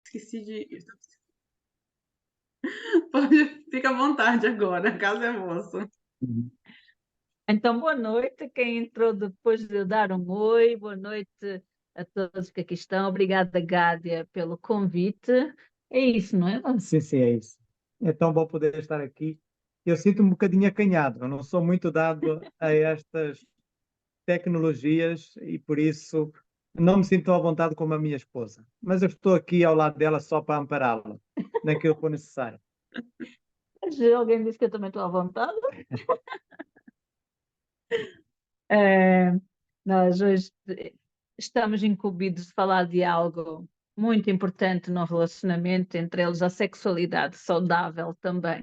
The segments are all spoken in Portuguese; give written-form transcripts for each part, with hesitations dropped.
Esqueci de pode fica à vontade agora, a casa é vossa. Uhum. Então, boa noite. Quem entrou depois de eu dar um oi, boa noite a todos que aqui estão. Obrigada, Gádia, pelo convite. É isso, não é? Sim, sim, é isso. É tão bom poder estar aqui. Eu sinto-me um bocadinho acanhado, eu não sou muito dado a estas tecnologias e por isso não me sinto à vontade como a minha esposa. Mas eu estou aqui ao lado dela só para ampará-la naquilo que for necessário. Mas alguém disse que eu também estou à vontade. É, nós hoje estamos incumbidos de falar de algo muito importante no relacionamento, entre eles a sexualidade saudável também,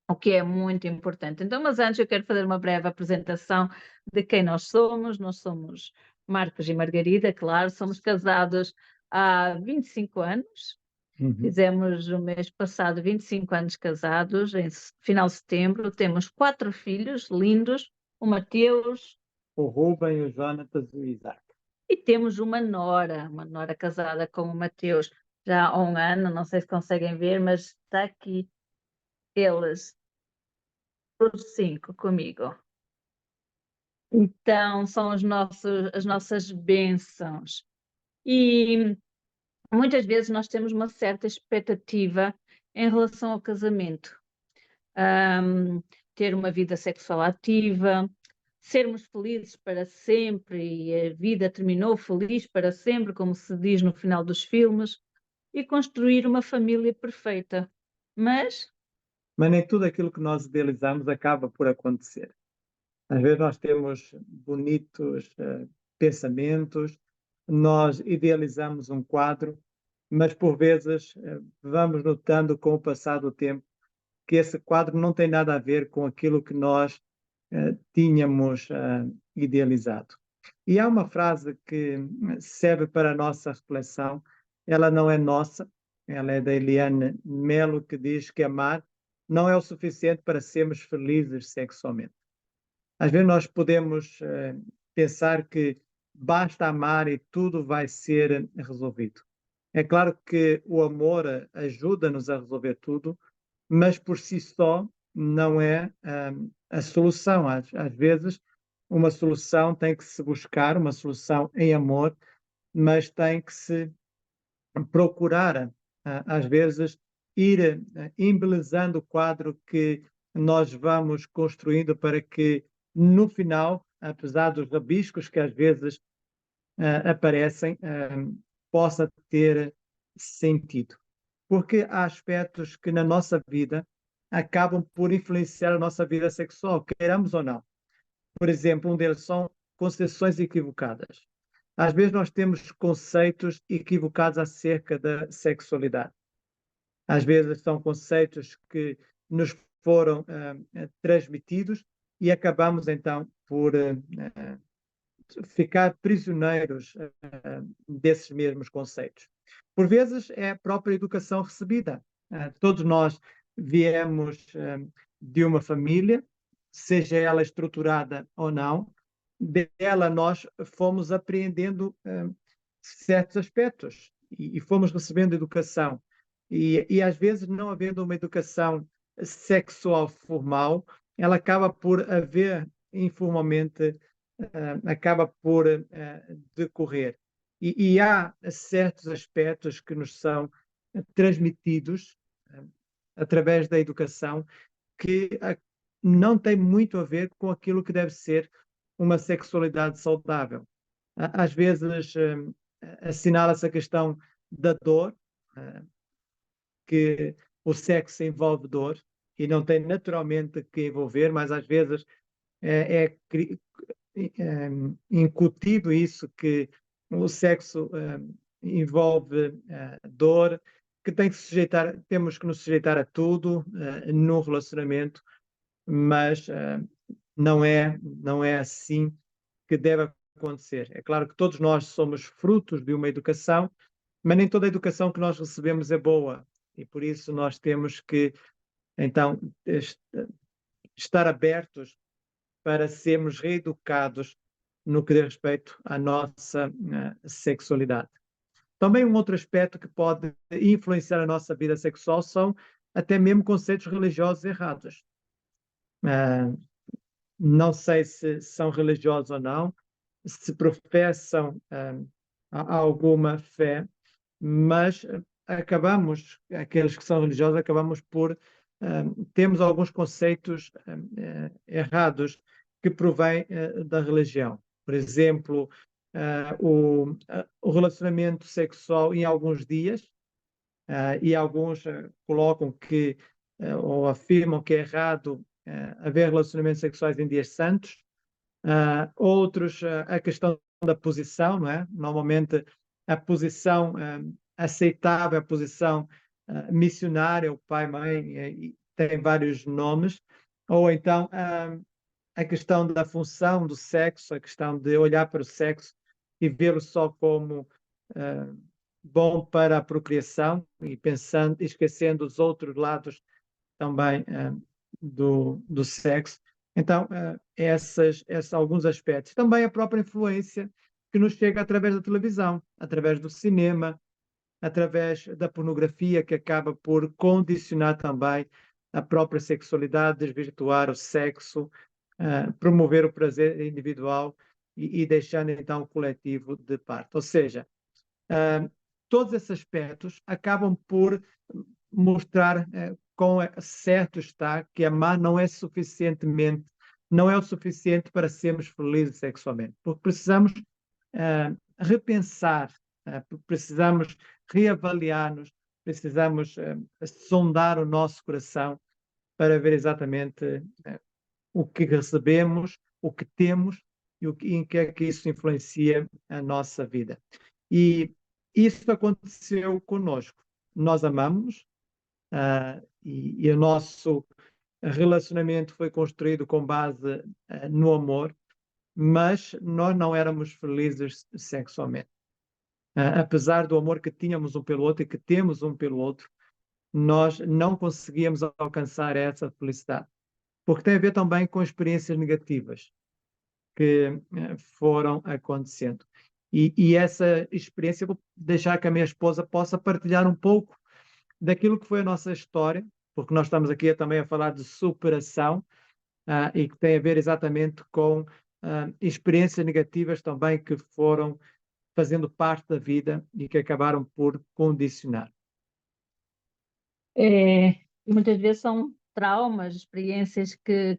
o que é muito importante. Então, mas antes eu quero fazer uma breve apresentação de quem nós somos. Nós somos Marcos e Margarida, claro, somos casados há 25 anos. Uhum. Fizemos o mês passado 25 anos casados, em final de setembro. Temos 4 filhos lindos, o Mateus, O Rubem, o Jonatas e o Isaac. e temos uma nora casada com o Mateus já há um ano. Não sei se conseguem ver, mas está aqui eles, os 5 comigo. Então, são as nossas bênçãos. E muitas vezes nós temos uma certa expectativa em relação ao casamento. Ahm, Ter uma vida sexual ativa, sermos felizes para sempre e a vida terminou feliz para sempre, como se diz no final dos filmes, e construir uma família perfeita. Mas Mas nem tudo aquilo que nós idealizamos acaba por acontecer. Às vezes nós temos bonitos pensamentos, nós idealizamos um quadro, mas por vezes vamos notando com o passar do tempo que esse quadro não tem nada a ver com aquilo que nós tínhamos idealizado. E há uma frase que serve para a nossa reflexão, ela não é nossa, ela é da Eliane Melo, que diz que amar não é o suficiente para sermos felizes sexualmente. Às vezes nós podemos pensar que basta amar e tudo vai ser resolvido. É claro que o amor ajuda-nos a resolver tudo, mas por si só não é a solução. Às vezes, uma solução tem que se buscar, uma solução em amor, mas tem que se procurar, às vezes, ir embelezando o quadro que nós vamos construindo para que, no final, apesar dos rabiscos que às vezes aparecem, possa ter sentido. Porque há aspectos que na nossa vida acabam por influenciar a nossa vida sexual, queiramos ou não. Por exemplo, um deles são concepções equivocadas. Às vezes nós temos conceitos equivocados acerca da sexualidade. Às vezes são conceitos que nos foram transmitidos e acabamos então por ficar prisioneiros desses mesmos conceitos. Por vezes é a própria educação recebida. Todos nós viemos de uma família, seja ela estruturada ou não, dela nós fomos apreendendo certos aspectos e fomos recebendo educação. E às vezes, não havendo uma educação sexual formal, ela acaba por haver informalmente, acaba por decorrer. E há certos aspectos que nos são transmitidos através da educação que não tem muito a ver com aquilo que deve ser uma sexualidade saudável. Às vezes assinala-se a questão da dor, que o sexo envolve dor e não tem naturalmente que envolver, mas às vezes é incutido isso, que o sexo envolve dor, que tem que se sujeitar, temos que nos sujeitar a tudo no relacionamento, mas não é assim que deve acontecer. É claro que todos nós somos frutos de uma educação, mas nem toda a educação que nós recebemos é boa, e por isso nós temos que, então, estar abertos para sermos reeducados no que diz respeito à nossa sexualidade. Também um outro aspecto que pode influenciar a nossa vida sexual são até mesmo conceitos religiosos errados. Ah, não sei se são religiosos ou não, se professam alguma fé, mas aqueles que são religiosos, acabamos por temos alguns conceitos errados que provêm da religião. Por exemplo, o relacionamento sexual em alguns dias, e alguns colocam que, ou afirmam que é errado haver relacionamentos sexuais em dias santos. Outros, a questão da posição, não é? Normalmente a posição aceitável, a posição missionária, o pai, mãe, tem vários nomes. Ou então a questão da função do sexo, a questão de olhar para o sexo e vê-lo só como bom para a procriação e pensando, esquecendo os outros lados também do sexo. Então, esses alguns aspectos. Também a própria influência que nos chega através da televisão, através do cinema, através da pornografia, que acaba por condicionar também a própria sexualidade, desvirtuar o sexo, promover o prazer individual e deixando então o coletivo de parte. Ou seja, todos esses aspectos acabam por mostrar quão certo está que amar não é o suficiente para sermos felizes sexualmente, porque precisamos repensar, precisamos reavaliar-nos, precisamos sondar o nosso coração para ver exatamente o que recebemos, o que temos e em que é que isso influencia a nossa vida. E isso aconteceu conosco. Nós amamos, e o nosso relacionamento foi construído com base no amor, mas nós não éramos felizes sexualmente. Apesar do amor que tínhamos um pelo outro e que temos um pelo outro, nós não conseguíamos alcançar essa felicidade. Porque tem a ver também com experiências negativas que foram acontecendo. E essa experiência, vou deixar que a minha esposa possa partilhar um pouco daquilo que foi a nossa história, porque nós estamos aqui também a falar de superação, e que tem a ver exatamente com experiências negativas também que foram fazendo parte da vida e que acabaram por condicionar. Muitas vezes são traumas, experiências que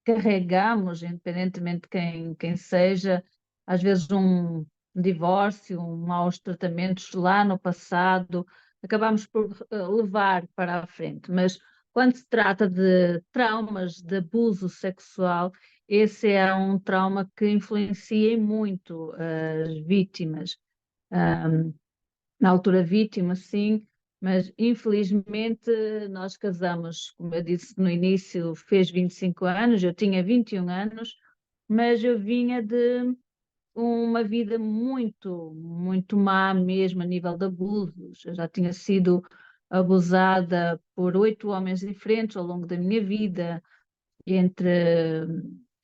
carregamos, independentemente de quem seja, às vezes um divórcio, maus tratamentos lá no passado, acabamos por levar para a frente. Mas quando se trata de traumas de abuso sexual, esse é um trauma que influencia muito as vítimas. Na altura vítima, sim, mas infelizmente nós casamos, como eu disse no início, fez 25 anos, eu tinha 21 anos, mas eu vinha de uma vida muito, muito má mesmo a nível de abusos. Eu já tinha sido abusada por 8 homens diferentes ao longo da minha vida, entre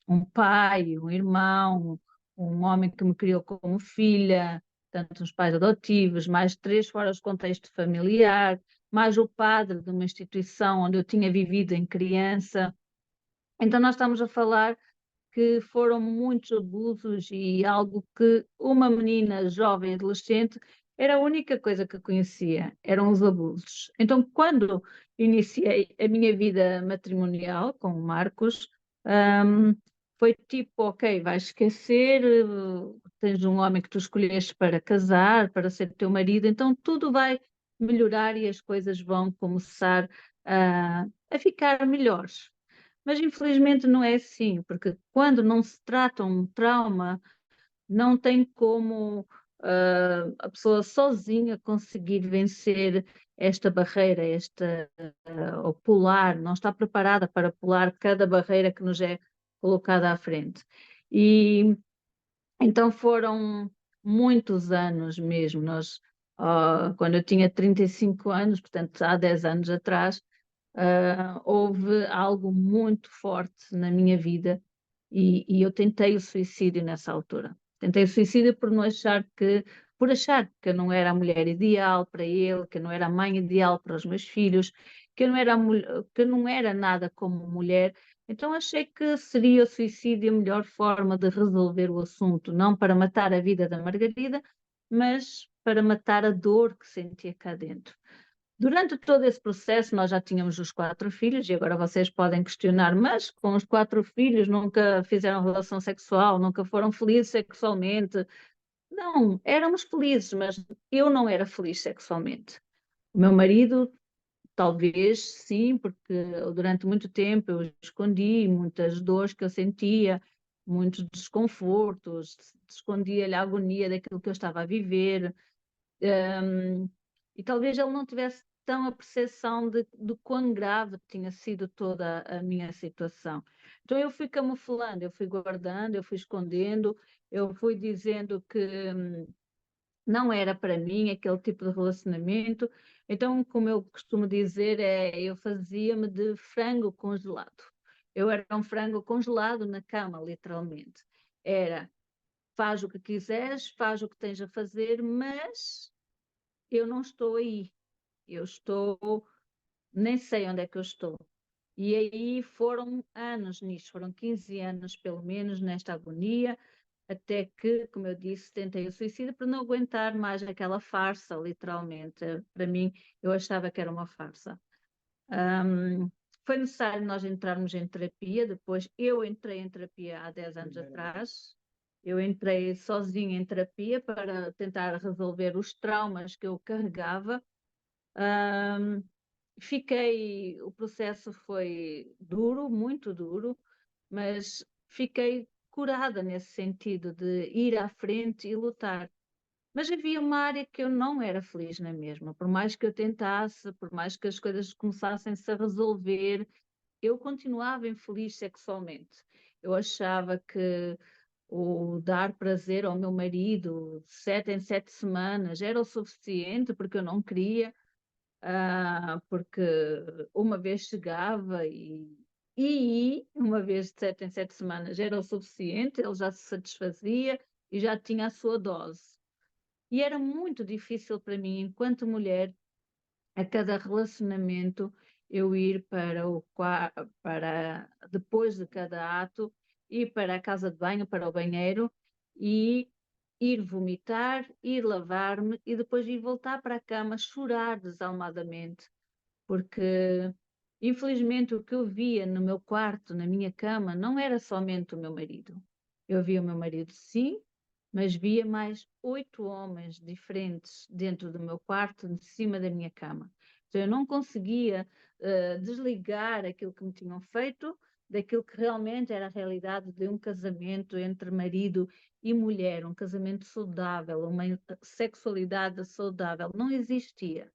um pai, um irmão, um homem que me criou como filha, tanto os pais adotivos, mais 3 fora do contexto familiar, mais o padre de uma instituição onde eu tinha vivido em criança. Então nós estamos a falar que foram muitos abusos e algo que uma menina jovem, adolescente, era a única coisa que conhecia, eram os abusos. Então, quando iniciei a minha vida matrimonial com o Marcos, foi tipo, ok, vais esquecer, tens um homem que tu escolheste para casar, para ser teu marido, então tudo vai melhorar e as coisas vão começar a ficar melhores. Mas infelizmente não é assim, porque quando não se trata um trauma, não tem como a pessoa sozinha conseguir vencer esta barreira, ou pular, não está preparada para pular cada barreira que nos é colocada à frente. E então foram muitos anos mesmo. Quando eu tinha 35 anos, portanto há 10 anos atrás, houve algo muito forte na minha vida e eu tentei o suicídio nessa altura. Tentei o suicídio por não achar que por achar que eu não era a mulher ideal para ele, que eu não era a mãe ideal para os meus filhos, que eu não era, que eu não era nada como mulher. Então achei que seria o suicídio a melhor forma de resolver o assunto, não para matar a vida da Margarida, mas para matar a dor que sentia cá dentro. Durante todo esse processo, nós já tínhamos os 4 filhos, e agora vocês podem questionar, mas com os 4 filhos nunca fizeram relação sexual, nunca foram felizes sexualmente. Não, éramos felizes, mas eu não era feliz sexualmente. O meu marido, talvez sim, porque durante muito tempo eu escondi muitas dores que eu sentia, muitos desconfortos, escondia-lhe a agonia daquilo que eu estava a viver. E talvez ele não tivesse tão a percepção de quão grave tinha sido toda a minha situação. Então eu fui camuflando, eu fui guardando, eu fui escondendo, eu fui dizendo que não era para mim aquele tipo de relacionamento. Então, como eu costumo dizer, eu fazia-me de frango congelado. Eu era um frango congelado na cama, literalmente. Era, faz o que quiseres, faz o que tens a fazer, mas eu não estou aí. Eu estou, nem sei onde é que eu estou. E aí foram anos nisto, foram 15 anos pelo menos nesta agonia, até que, como eu disse, tentei o suicídio para não aguentar mais aquela farsa, literalmente. Para mim, eu achava que era uma farsa. Foi necessário nós entrarmos em terapia, depois eu entrei em terapia há 10 anos atrás. Eu entrei sozinha em terapia para tentar resolver os traumas que eu carregava. O processo foi duro, muito duro, mas fiquei curada nesse sentido de ir à frente e lutar. Mas havia uma área que eu não era feliz na mesma, por mais que eu tentasse, por mais que as coisas começassem-se a resolver, eu continuava infeliz sexualmente. Eu achava que o dar prazer ao meu marido 7 em 7 semanas era o suficiente, porque eu não queria, porque uma vez chegava e uma vez de 7 em 7 semanas era o suficiente, ele já se satisfazia e já tinha a sua dose. E era muito difícil para mim, enquanto mulher, a cada relacionamento, eu ir para depois de cada ato, ir para a casa de banho, para o banheiro e ir vomitar, ir lavar-me e depois ir voltar para a cama, chorar desalmadamente, porque infelizmente o que eu via no meu quarto, na minha cama, não era somente o meu marido. Eu via o meu marido, sim, mas via mais 8 homens diferentes dentro do meu quarto, de cima da minha cama. Então eu não conseguia desligar aquilo que me tinham feito daquilo que realmente era a realidade de um casamento entre marido e mulher, um casamento saudável, uma sexualidade saudável. Não existia.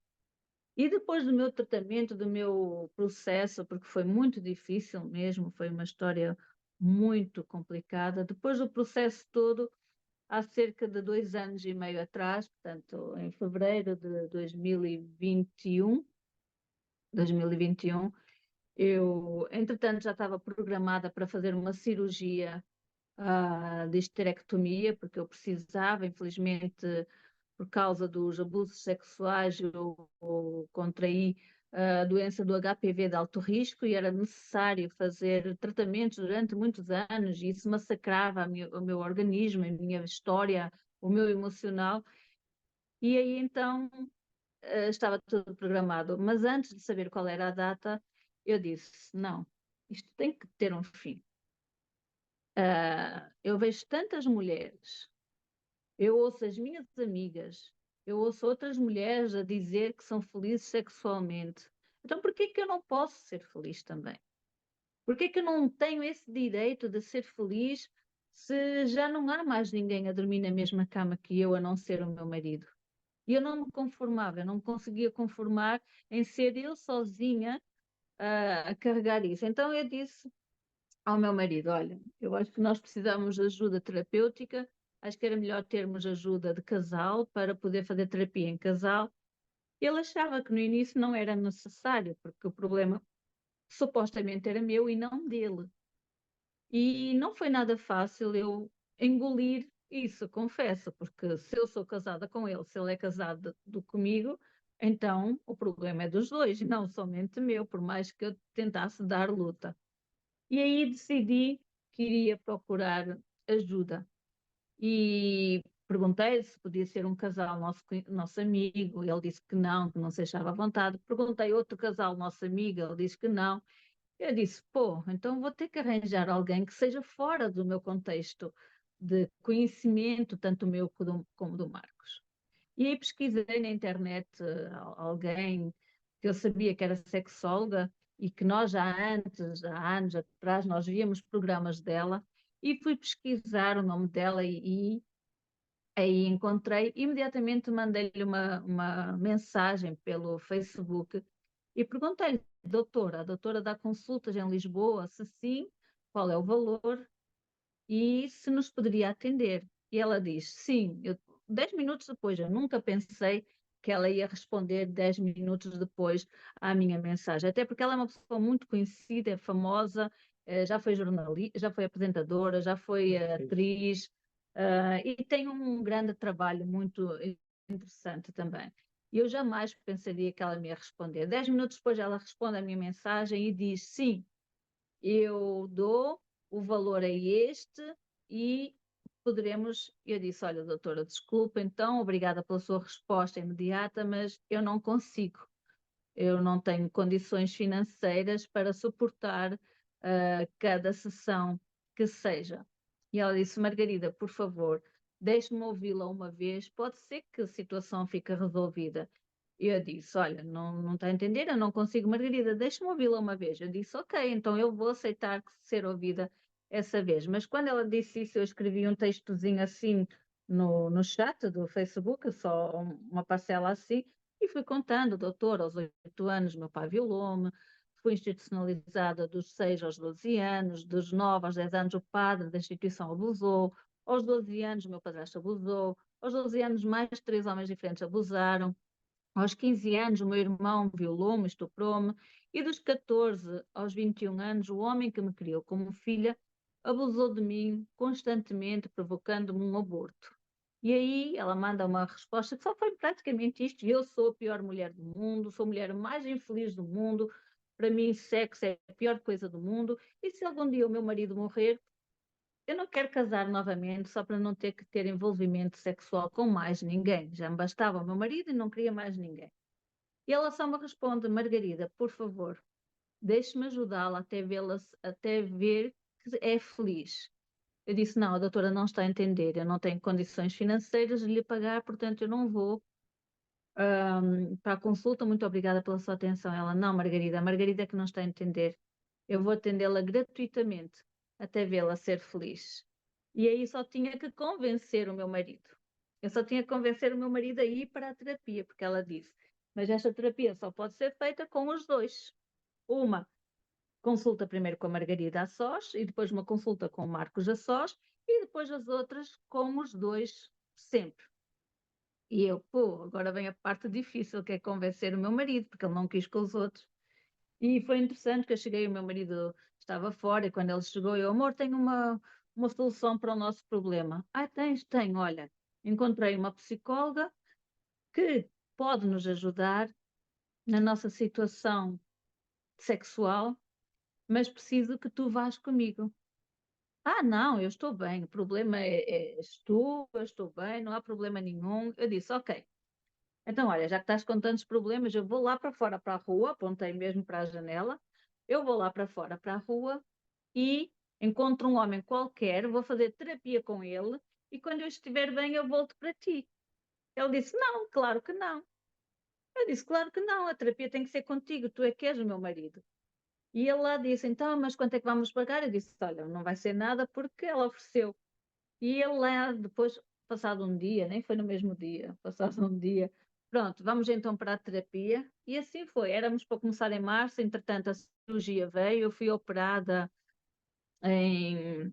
E depois do meu tratamento, do meu processo, porque foi muito difícil mesmo, foi uma história muito complicada. Depois do processo todo, há cerca de 2 anos e meio atrás, portanto, em fevereiro de 2021, eu, entretanto, já estava programada para fazer uma cirurgia de histerectomia, porque eu precisava, infelizmente, por causa dos abusos sexuais, eu contraí a doença do HPV de alto risco e era necessário fazer tratamentos durante muitos anos e isso massacrava o meu organismo, a minha história, o meu emocional. E aí então estava tudo programado. Mas antes de saber qual era a data, eu disse: não, isto tem que ter um fim. Eu vejo tantas mulheres, eu ouço as minhas amigas, eu ouço outras mulheres a dizer que são felizes sexualmente. Então, por que que eu não posso ser feliz também? Por que que eu não tenho esse direito de ser feliz se já não há mais ninguém a dormir na mesma cama que eu, a não ser o meu marido? E eu não me conformava, eu não me conseguia conformar em ser eu sozinha a carregar isso. Então eu disse ao meu marido: olha, eu acho que nós precisamos de ajuda terapêutica, acho que era melhor termos ajuda de casal para poder fazer terapia em casal. Ele achava que no início não era necessário, porque o problema supostamente era meu e não dele. E não foi nada fácil eu engolir isso, confesso, porque se eu sou casada com ele, se ele é casado comigo, então o problema é dos dois, não somente meu, por mais que eu tentasse dar luta. E aí decidi que iria procurar ajuda. E perguntei se podia ser um casal nosso amigo, ele disse que não se achava à vontade. Perguntei outro casal nosso amigo, ele disse que não. Eu disse, pô, então vou ter que arranjar alguém que seja fora do meu contexto de conhecimento, tanto meu como do Marcos. E aí pesquisei na internet alguém que eu sabia que era sexóloga e que nós já antes, há anos atrás, nós víamos programas dela e fui pesquisar o nome dela e aí encontrei, imediatamente mandei-lhe uma mensagem pelo Facebook e perguntei-lhe, doutora, a doutora dá consultas em Lisboa? Se sim, qual é o valor e se nos poderia atender? E ela diz, sim, 10 minutos depois, eu nunca pensei que ela ia responder 10 minutos depois à minha mensagem, até porque ela é uma pessoa muito conhecida, é famosa, já foi jornalista, já foi apresentadora, já foi atriz, e tem um grande trabalho muito interessante também. E eu jamais pensaria que ela me ia responder. 10 minutos depois ela responde à minha mensagem e diz, sim, eu dou, o valor é este e poderemos. Eu disse, olha, doutora, desculpa, então, obrigada pela sua resposta imediata, mas eu não consigo. Eu não tenho condições financeiras para suportar cada sessão que seja. E ela disse, Margarida, por favor, deixe-me ouvi-la uma vez, pode ser que a situação fique resolvida. E eu disse, olha, não está a entender, eu não consigo, Margarida, deixe-me ouvi-la uma vez. Eu disse, ok, então eu vou aceitar ser ouvida essa vez. Mas quando ela disse isso, eu escrevi um textozinho assim no chat do Facebook, só uma parcela assim, e fui contando, doutor, aos 8 anos meu pai violou-me, fui institucionalizada dos 6 aos 12 anos, dos 9 aos 10 anos o padre da instituição abusou, aos 12 anos o meu padrasto abusou, aos 12 anos mais 3 homens diferentes abusaram, aos 15 anos o meu irmão violou-me, estuprou-me, e dos 14 aos 21 anos o homem que me criou como filha abusou de mim constantemente, provocando-me um aborto. E aí ela manda uma resposta que só foi praticamente isto: eu sou a pior mulher do mundo, sou a mulher mais infeliz do mundo, para mim sexo é a pior coisa do mundo, e se algum dia o meu marido morrer, eu não quero casar novamente só para não ter que ter envolvimento sexual com mais ninguém. Já me bastava o meu marido e não queria mais ninguém. E ela só me responde, Margarida, por favor, deixe-me ajudá-la até ver que é feliz. Eu disse, não, a doutora não está a entender, eu não tenho condições financeiras de lhe pagar, portanto eu não vou para a consulta, muito obrigada pela sua atenção. Ela, não, Margarida, a Margarida é que não está a entender. Eu vou atendê-la gratuitamente até vê-la ser feliz. E aí só tinha que convencer o meu marido. Eu só tinha que convencer o meu marido a ir para a terapia, porque ela disse, mas esta terapia só pode ser feita com os dois. Uma consulta primeiro com a Margarida a sós e depois uma consulta com o Marcos a sós e depois as outras com os dois sempre. E eu, pô, agora vem a parte difícil, que é convencer o meu marido, porque ele não quis com os outros. E foi interessante que eu cheguei, o meu marido estava fora, e quando ele chegou, eu, amor, tenho uma solução para o nosso problema. Ah, tens? Tenho, olha, encontrei uma psicóloga que pode nos ajudar na nossa situação sexual, mas preciso que tu vás comigo. Ah, não, eu estou bem, o problema és tu, eu estou bem, não há problema nenhum. Eu disse, ok. Então, olha, já que estás com tantos problemas, eu vou lá para fora, para a rua, apontei mesmo para a janela, eu vou lá para fora, para a rua, e encontro um homem qualquer, vou fazer terapia com ele, e quando eu estiver bem, eu volto para ti. Ele disse, não, claro que não. Eu disse, claro que não, a terapia tem que ser contigo, tu é que és o meu marido. E ele lá disse, então, mas quanto é que vamos pagar? Eu disse, olha, não vai ser nada porque ela ofereceu. E ele lá, depois, passado um dia, nem foi no mesmo dia, passado um dia, pronto, vamos então para a terapia. E assim foi. Éramos para começar em março, entretanto a cirurgia veio, em,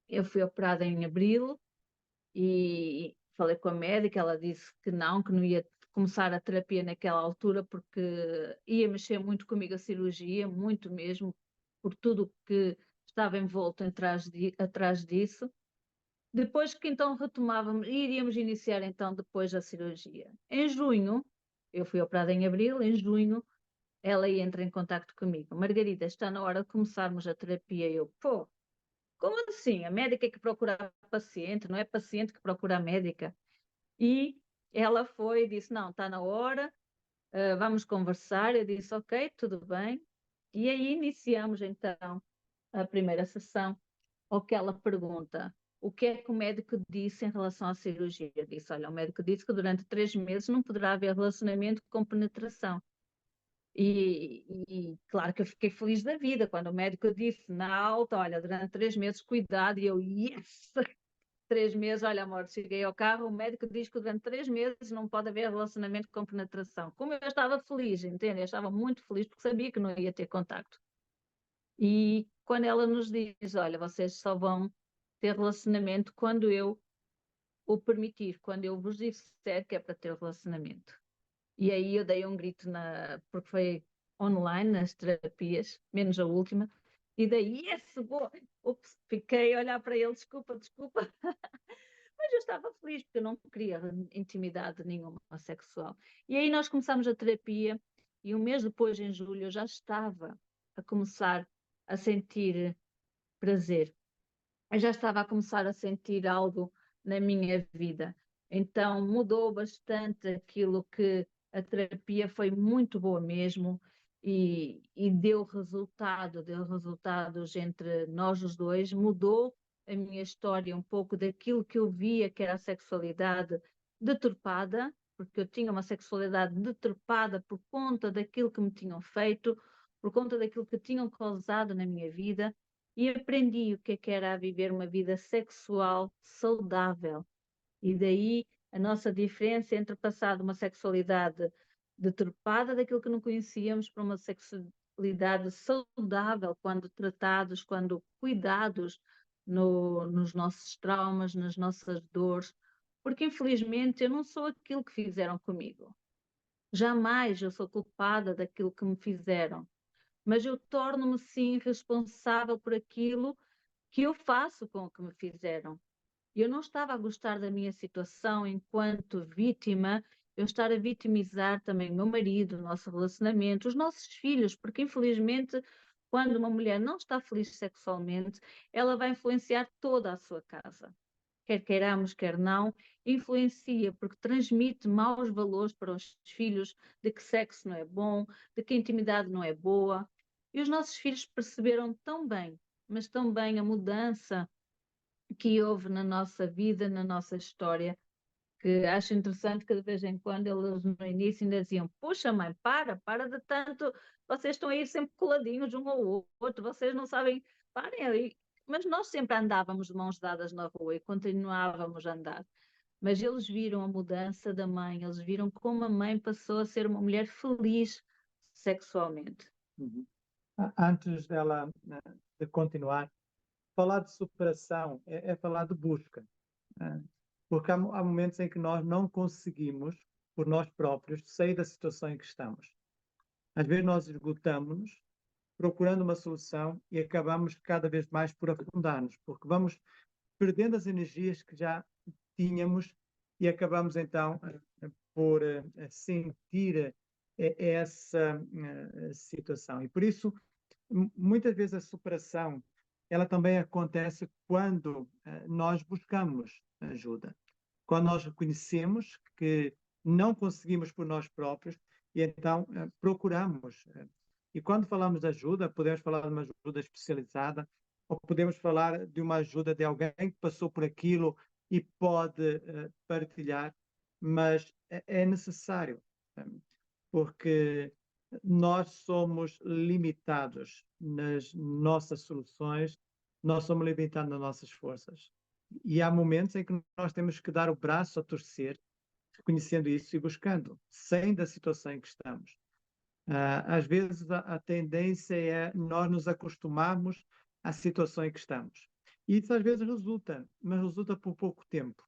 eu fui operada em abril e falei com a médica, ela disse que não ia começar a terapia naquela altura porque ia mexer muito comigo a cirurgia, muito mesmo, por tudo que estava envolto atrás disso. Depois que então retomávamos, iríamos iniciar então depois a cirurgia. Em junho, eu fui operada em abril, em junho ela entra em contacto comigo. Margarida, está na hora de começarmos a terapia. Eu, pô, como assim? A médica é que procura a paciente, não é a paciente que procura a médica. E ela foi e disse, não, está na hora, vamos conversar. Eu disse, ok, tudo bem. E aí iniciamos então a primeira sessão, ou que ela pergunta o que é que o médico disse em relação à cirurgia. Eu disse, olha, o médico disse que durante 3 meses não poderá haver relacionamento com penetração. E claro que eu fiquei feliz da vida quando o médico disse na alta, olha, durante 3 meses, cuidado, e eu, yes! 3 meses, olha, amor, cheguei ao carro, o médico diz que durante 3 meses não pode haver relacionamento com penetração. Como eu estava feliz, entende? Eu estava muito feliz porque sabia que não ia ter contacto. E quando ela nos diz, olha, vocês só vão ter relacionamento quando eu o permitir, quando eu vos disser que é para ter relacionamento. E aí eu dei um grito, porque foi online, nas terapias, menos a última, e daí, yes, boa! Ups, fiquei a olhar para ele, desculpa, desculpa. Mas eu estava feliz, porque eu não queria intimidade nenhuma sexual. E aí nós começámos a terapia, e um mês depois, em julho, eu já estava a começar a sentir prazer. Eu já estava a começar a sentir algo na minha vida. Então mudou bastante aquilo que a terapia foi muito boa mesmo e deu resultados entre nós os dois, mudou a minha história um pouco daquilo que eu via que era a sexualidade deturpada, porque eu tinha uma sexualidade deturpada por conta daquilo que me tinham feito, por conta daquilo que tinham causado na minha vida e aprendi o que era viver uma vida sexual saudável. E daí a nossa diferença entre passar de uma sexualidade deturpada daquilo que não conhecíamos para uma sexualidade saudável, quando tratados, quando cuidados nos nossos traumas, nas nossas dores, porque infelizmente eu não sou aquilo que fizeram comigo. Jamais eu sou culpada daquilo que me fizeram, mas eu torno-me sim responsável por aquilo que eu faço com o que me fizeram. Eu não estava a gostar da minha situação enquanto vítima, eu estar a vitimizar também o meu marido, o nosso relacionamento, os nossos filhos, porque infelizmente, quando uma mulher não está feliz sexualmente, ela vai influenciar toda a sua casa. Quer queiramos, quer não, influencia porque transmite maus valores para os filhos de que sexo não é bom, de que a intimidade não é boa. E os nossos filhos perceberam tão bem, mas tão bem a mudança que houve na nossa vida, na nossa história, que acho interessante que de vez em quando eles no início ainda diziam, puxa mãe, para de tanto, vocês estão a ir sempre coladinhos um ao outro, vocês não sabem, parem aí. Mas nós sempre andávamos de mãos dadas na rua e continuávamos a andar. Mas eles viram a mudança da mãe, eles viram como a mãe passou a ser uma mulher feliz sexualmente. Uhum. Antes dela de continuar, falar de superação é falar de busca, né? Porque há momentos em que nós não conseguimos, por nós próprios, sair da situação em que estamos. Às vezes nós esgotamos-nos procurando uma solução e acabamos cada vez mais por afundar-nos, porque vamos perdendo as energias que já tínhamos e acabamos então por sentir essa situação. E por isso, muitas vezes a superação ela também acontece quando nós buscamos ajuda, quando nós reconhecemos que não conseguimos por nós próprios e então procuramos. E quando falamos de ajuda, podemos falar de uma ajuda especializada ou podemos falar de uma ajuda de alguém que passou por aquilo e pode partilhar, mas é necessário, porque nós somos limitados nas nossas soluções, nós somos limitados nas nossas forças. E há momentos em que nós temos que dar o braço a torcer, reconhecendo isso e buscando, sem da situação em que estamos. Às vezes a tendência é nós nos acostumarmos à situação em que estamos. E isso às vezes resulta, mas resulta por pouco tempo.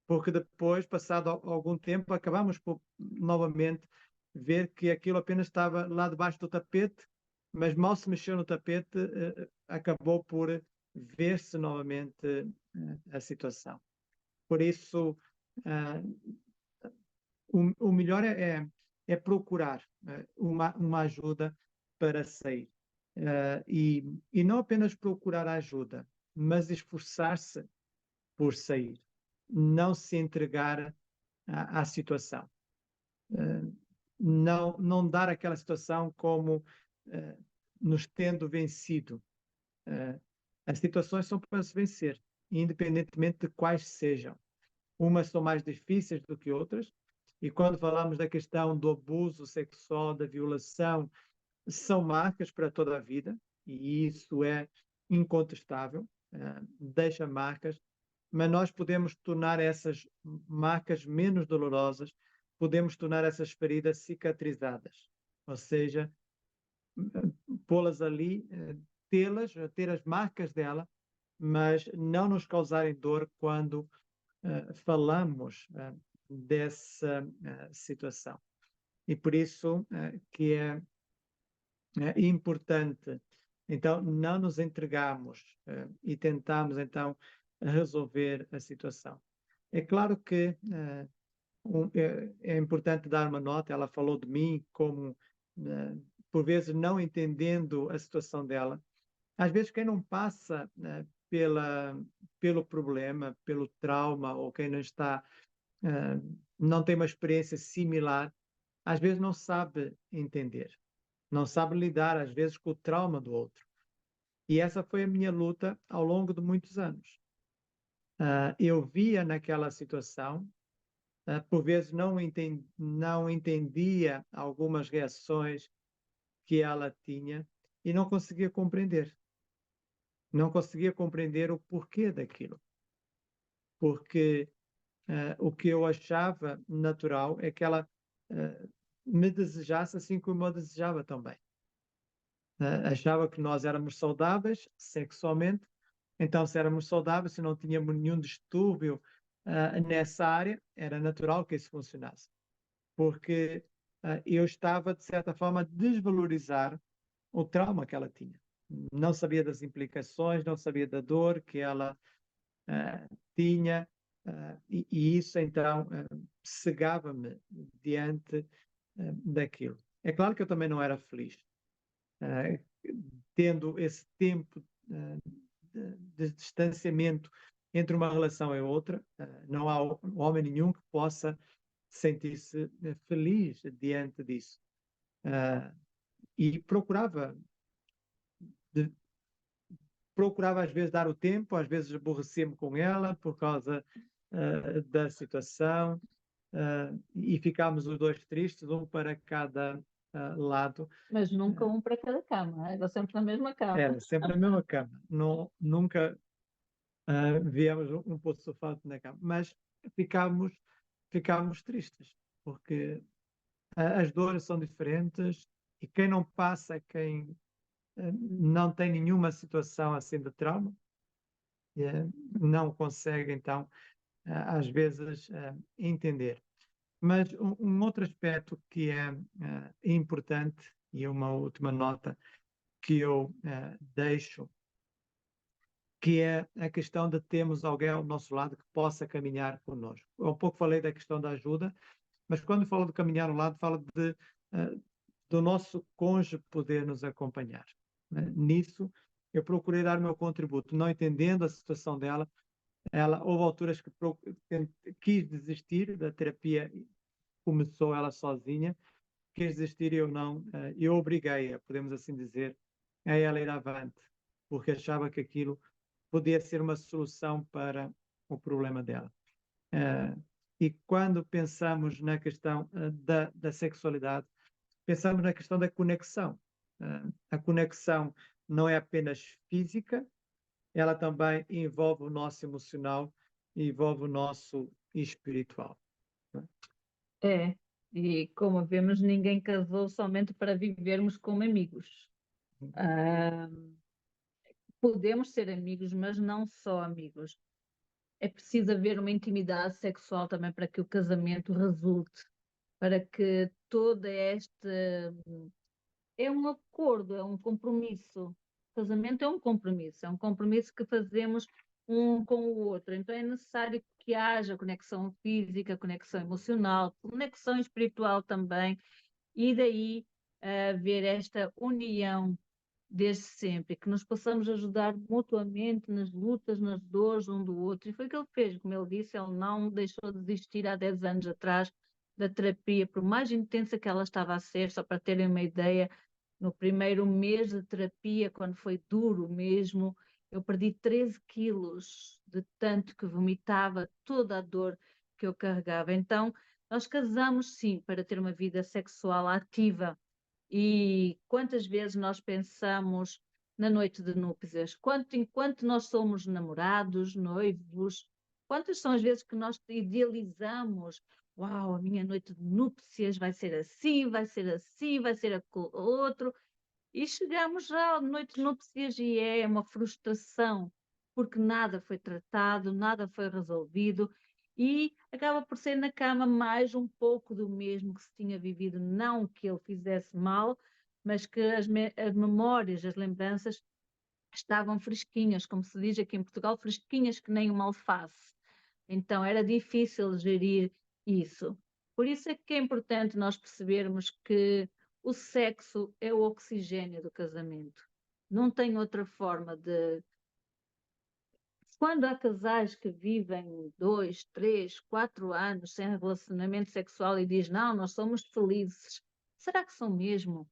Porque depois, passado algum tempo, acabamos por novamente ver que aquilo apenas estava lá debaixo do tapete, mas mal se mexeu no tapete, acabou por ver-se novamente a situação. Por isso, o melhor é procurar uma ajuda para sair. E não apenas procurar ajuda, mas esforçar-se por sair. Não se entregar à situação. Não dar aquela situação como nos tendo vencido. As situações são para se vencer, independentemente de quais sejam. Umas são mais difíceis do que outras, e quando falamos da questão do abuso sexual, da violação, são marcas para toda a vida, e isso é incontestável, deixa marcas, mas nós podemos tornar essas marcas menos dolorosas, podemos tornar essas feridas cicatrizadas, ou seja, pô-las ali, ter as marcas dela, mas não nos causarem dor quando falamos dessa situação. E por isso que é importante, então, não nos entregarmos e tentarmos, então, resolver a situação. É claro que é importante dar uma nota, ela falou de mim como, por vezes, não entendendo a situação dela. Às vezes, quem não passa pelo problema, pelo trauma, ou quem não está, não tem uma experiência similar, às vezes não sabe entender, não sabe lidar, às vezes, com o trauma do outro. E essa foi a minha luta ao longo de muitos anos. Eu via naquela situação, por vezes não entendia algumas reações que ela tinha e não conseguia compreender. Não conseguia compreender o porquê daquilo. Porque o que eu achava natural é que ela me desejasse assim como eu desejava também. Achava que nós éramos saudáveis sexualmente, então se éramos saudáveis, se não tínhamos nenhum distúrbio nessa área, era natural que isso funcionasse. Porque eu estava, de certa forma, a desvalorizar o trauma que ela tinha. Não sabia das implicações, não sabia da dor que ela tinha, e isso então cegava-me diante daquilo. É claro que eu também não era feliz, tendo esse tempo de distanciamento entre uma relação e outra. Não há homem nenhum que possa sentir-se feliz diante disso. E procurava às vezes dar o tempo, às vezes aborrecia-me com ela por causa da situação, e ficámos os dois tristes, um para cada lado. Mas nunca um para cada cama, era sempre na mesma cama. Era sempre na mesma cama. Nunca viemos um pouco sofá na cama, mas ficámos tristes, porque as dores são diferentes e quem não passa, quem não tem nenhuma situação assim de trauma, não consegue então às vezes entender. Mas um outro aspecto que é importante, e uma última nota que eu deixo, que é a questão de termos alguém ao nosso lado que possa caminhar connosco. Há um pouco falei da questão da ajuda, mas quando falo de caminhar ao lado, falo do nosso cônjuge poder nos acompanhar. Nisso, eu procurei dar o meu contributo, não entendendo a situação dela. Houve alturas que quis desistir da terapia, começou ela sozinha, quis desistir e eu obriguei-a, podemos assim dizer, a ela ir avante, porque achava que aquilo podia ser uma solução para o problema dela. E quando pensamos na questão da sexualidade, pensamos na questão da conexão. A conexão não é apenas física, ela também envolve o nosso emocional, envolve o nosso espiritual. E como vemos, ninguém casou somente para vivermos como amigos. Podemos ser amigos, mas não só amigos. É preciso haver uma intimidade sexual também para que o casamento resulte, para que todo este é um acordo, é um compromisso. O casamento é um compromisso que fazemos um com o outro. Então é necessário que haja conexão física, conexão emocional, conexão espiritual também, e daí haver esta união desde sempre, que nos possamos ajudar mutuamente nas lutas, nas dores um do outro. E foi o que ele fez, como ele disse, ele não deixou de desistir há 10 anos atrás da terapia, por mais intensa que ela estava a ser, só para terem uma ideia, no primeiro mês de terapia, quando foi duro mesmo, eu perdi 13 quilos de tanto que vomitava, toda a dor que eu carregava. Então, nós casamos sim para ter uma vida sexual ativa. E quantas vezes nós pensamos na noite de núpcias? Enquanto nós somos namorados, noivos, quantas são as vezes que nós idealizamos? Uau, a minha noite de núpcias vai ser assim, vai ser assim, vai ser outro. E chegamos já à noite de núpcias e é uma frustração, porque nada foi tratado, nada foi resolvido e acaba por ser na cama mais um pouco do mesmo que se tinha vivido. Não que ele fizesse mal, mas que as memórias, as lembranças estavam fresquinhas, como se diz aqui em Portugal, fresquinhas que nem uma alface. Então era difícil gerir isso. Por isso é que é importante nós percebermos que o sexo é o oxigênio do casamento. Não tem outra forma de. Quando há casais que vivem 2, 3, 4 anos sem relacionamento sexual e diz não, nós somos felizes, será que são mesmo?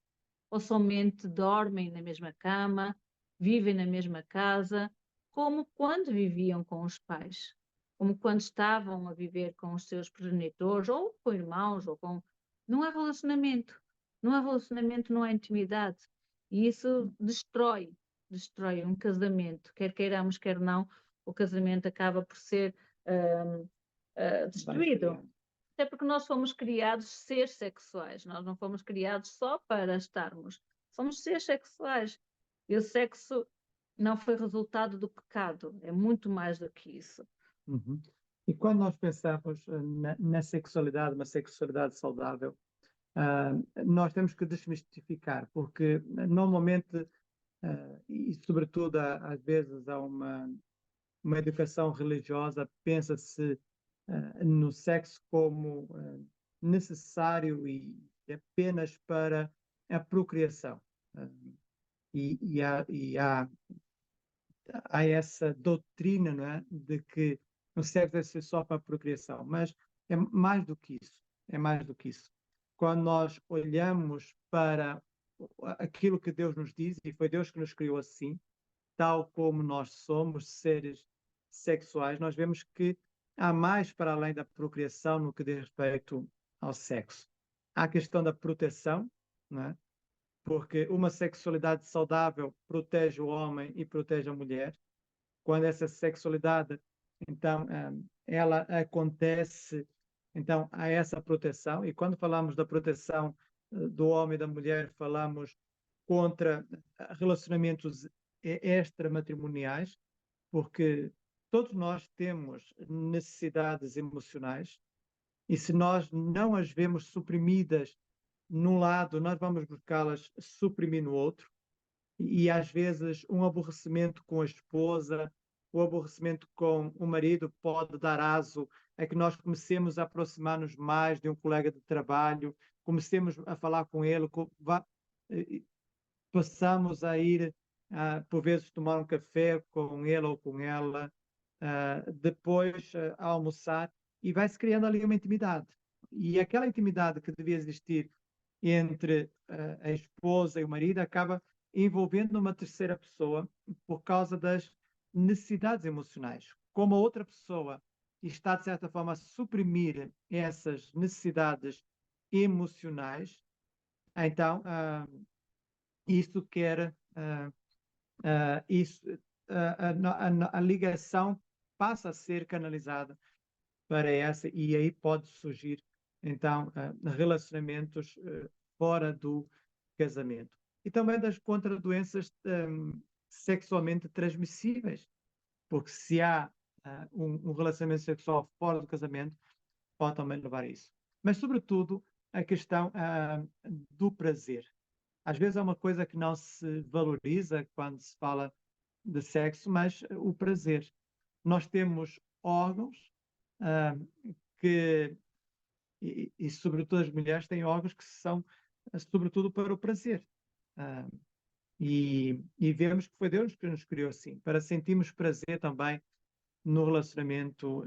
Ou somente dormem na mesma cama, vivem na mesma casa, como quando viviam com os pais, como quando estavam a viver com os seus progenitores, ou com irmãos, ou com. Não há relacionamento. Não há relacionamento, não há intimidade. E isso destrói um casamento. Quer queiramos, quer não, o casamento acaba por ser Vai destruído. criando. Até porque nós fomos criados seres sexuais, nós não fomos criados só para estarmos, somos seres sexuais. E o sexo não foi resultado do pecado, é muito mais do que isso. Uhum. E quando nós pensamos na sexualidade, uma sexualidade saudável, nós temos que desmistificar, porque normalmente, e sobretudo às vezes há uma educação religiosa, pensa-se no sexo como necessário e apenas para a procriação. Uh, há essa doutrina, não é, de que o sexo deve ser só para a procriação, mas é mais do que isso. É mais do que isso. Quando nós olhamos para aquilo que Deus nos diz, e foi Deus que nos criou assim, tal como nós somos seres sexuais, nós vemos que há mais para além da procriação no que diz respeito ao sexo. Há a questão da proteção, não é? Porque uma sexualidade saudável protege o homem e protege a mulher. Quando essa sexualidade, então, ela acontece, então, há essa proteção. E quando falamos da proteção do homem e da mulher, falamos contra relacionamentos extramatrimoniais, porque todos nós temos necessidades emocionais e se nós não as vemos suprimidas num lado, nós vamos buscá-las suprimir no outro. E às vezes um aborrecimento com a esposa, o aborrecimento com o marido pode dar aso a que nós comecemos a aproximar-nos mais de um colega de trabalho, comecemos a falar com ele, passamos a ir, por vezes, tomar um café com ele ou com ela, depois a almoçar, e vai-se criando ali uma intimidade. E aquela intimidade que devia existir entre a esposa e o marido acaba envolvendo uma terceira pessoa por causa das necessidades emocionais. Como a outra pessoa está, de certa forma, a suprimir essas necessidades emocionais, então isso quer isso, a ligação passa a ser canalizada para essa e aí pode surgir então relacionamentos fora do casamento e também das contradoenças sexualmente transmissíveis, porque se há um relacionamento sexual fora do casamento pode também levar a isso, mas sobretudo a questão do prazer. Às vezes é uma coisa que não se valoriza quando se fala de sexo, mas o prazer. nós temos órgãos ah, que, e sobretudo as mulheres têm órgãos que são sobretudo para o prazer. Ah, e vemos que foi Deus que nos criou assim, para sentirmos prazer também no relacionamento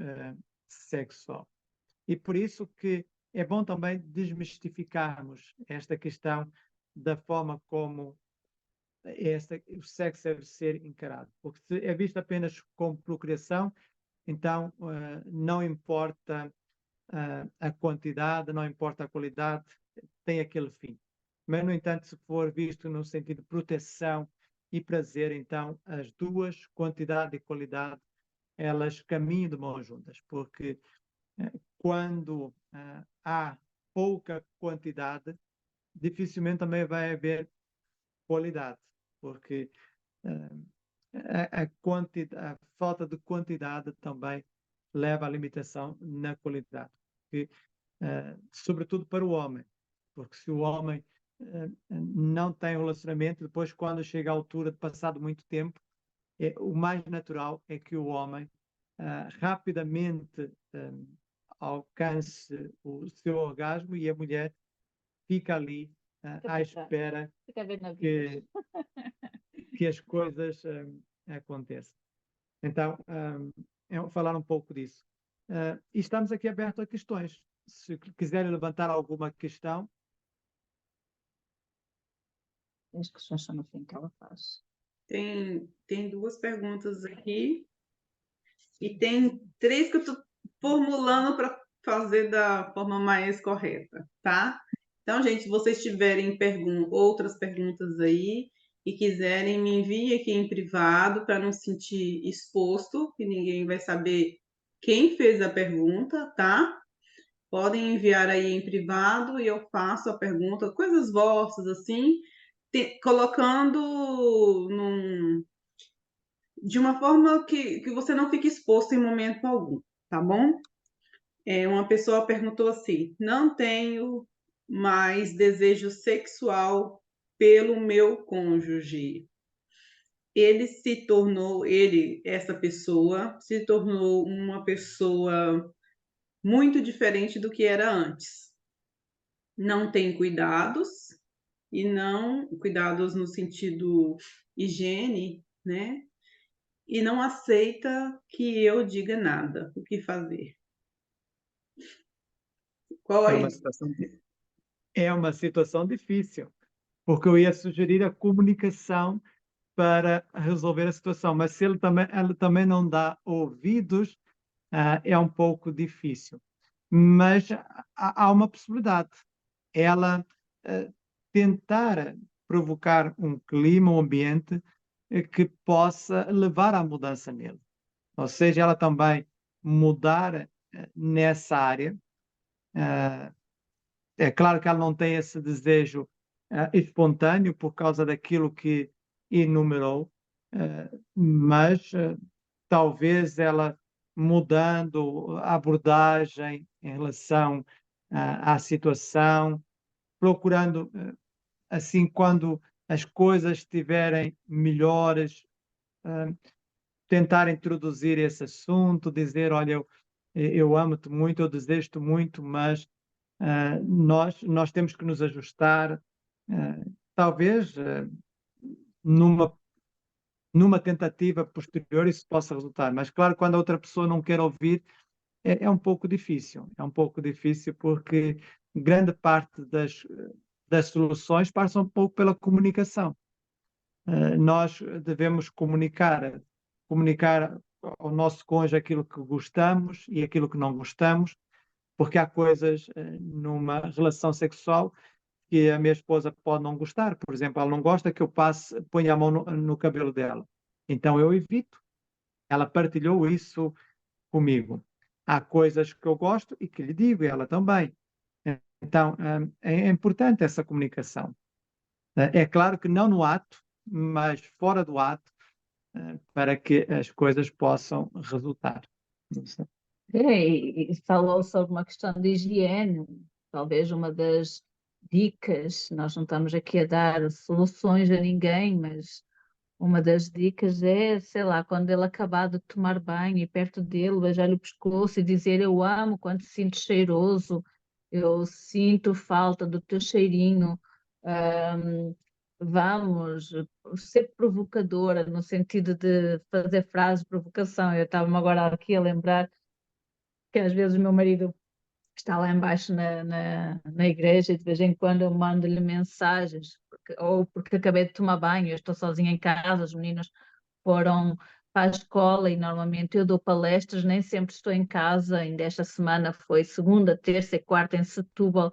sexual. E por isso que é bom também desmistificarmos esta questão da forma como o sexo deve ser encarado. Porque se é visto apenas como procriação, então não importa a quantidade, não importa a qualidade, tem aquele fim. Mas, no entanto, se for visto no sentido de proteção e prazer, então as duas, quantidade e qualidade, elas caminham de mãos juntas, porque quando há pouca quantidade, dificilmente também vai haver qualidade, porque a falta de quantidade também leva à limitação na qualidade, que, sobretudo para o homem, porque se o homem não tem relacionamento, depois quando chega à altura de passado muito tempo, o mais natural é que o homem rapidamente alcance o seu orgasmo e a mulher fica ali à espera Fica a ver que as coisas aconteçam. Então, falar um pouco disso. E estamos aqui abertos a questões. Se quiserem levantar alguma questão. As questões são no fim que ela faz. Tem duas perguntas aqui e tem três que eu estou formulando para fazer da forma mais correta, tá? Então, gente, se vocês tiverem outras perguntas aí e quiserem, me envie aqui em privado para não sentir exposto, que ninguém vai saber quem fez a pergunta, tá? Podem enviar aí em privado e eu faço a pergunta, coisas vossas assim, colocando de uma forma que você não fique exposto em momento algum, tá bom? Uma pessoa perguntou assim: não tenho mais desejo sexual pelo meu cônjuge. Essa pessoa, se tornou uma pessoa muito diferente do que era antes. Não tem cuidados, e não cuidados no sentido higiene, né? E não aceita que eu diga nada, o que fazer. Qual É é? uma situação difícil, porque eu ia sugerir a comunicação para resolver a situação, mas se ela também não dá ouvidos, é um pouco difícil. Mas há uma possibilidade. Ela tentar provocar um clima, um ambiente que possa levar à mudança nele. Ou seja, ela também mudar nessa área. É claro que ela não tem esse desejo espontâneo por causa daquilo que enumerou, mas talvez ela mudando a abordagem em relação à situação, procurando, assim, quando as coisas estiverem melhores, tentar introduzir esse assunto, dizer, olha, eu amo-te muito, eu desejo-te muito, mas nós temos que nos ajustar, talvez numa tentativa posterior isso possa resultar, mas claro, quando a outra pessoa não quer ouvir, é um pouco difícil, porque grande parte das soluções passa um pouco pela comunicação. Nós devemos comunicar ao nosso cônjuge aquilo que gostamos e aquilo que não gostamos, porque há coisas numa relação sexual que a minha esposa pode não gostar. Por exemplo, ela não gosta que eu ponha a mão no cabelo dela. Então eu evito. Ela partilhou isso comigo. Há coisas que eu gosto e que lhe digo, e ela também. Então, é importante essa comunicação. É claro que não no ato, mas fora do ato, para que as coisas possam resultar. E falou sobre uma questão de higiene, talvez uma das dicas, nós não estamos aqui a dar soluções a ninguém, mas Uma das dicas é, sei lá, quando ele acabar de tomar banho e perto dele, beijar-lhe o pescoço e dizer eu amo quando te sinto cheiroso, eu sinto falta do teu cheirinho. Ahm, Vamos ser provocadora no sentido de fazer frases de provocação. Eu estava-me agora aqui a lembrar que às vezes o meu marido está lá embaixo na igreja e de vez em quando eu mando-lhe mensagens, ou porque acabei de tomar banho, eu estou sozinha em casa, os meninos foram para a escola e normalmente eu dou palestras, nem sempre estou em casa, ainda esta semana foi segunda, terça e quarta em Setúbal,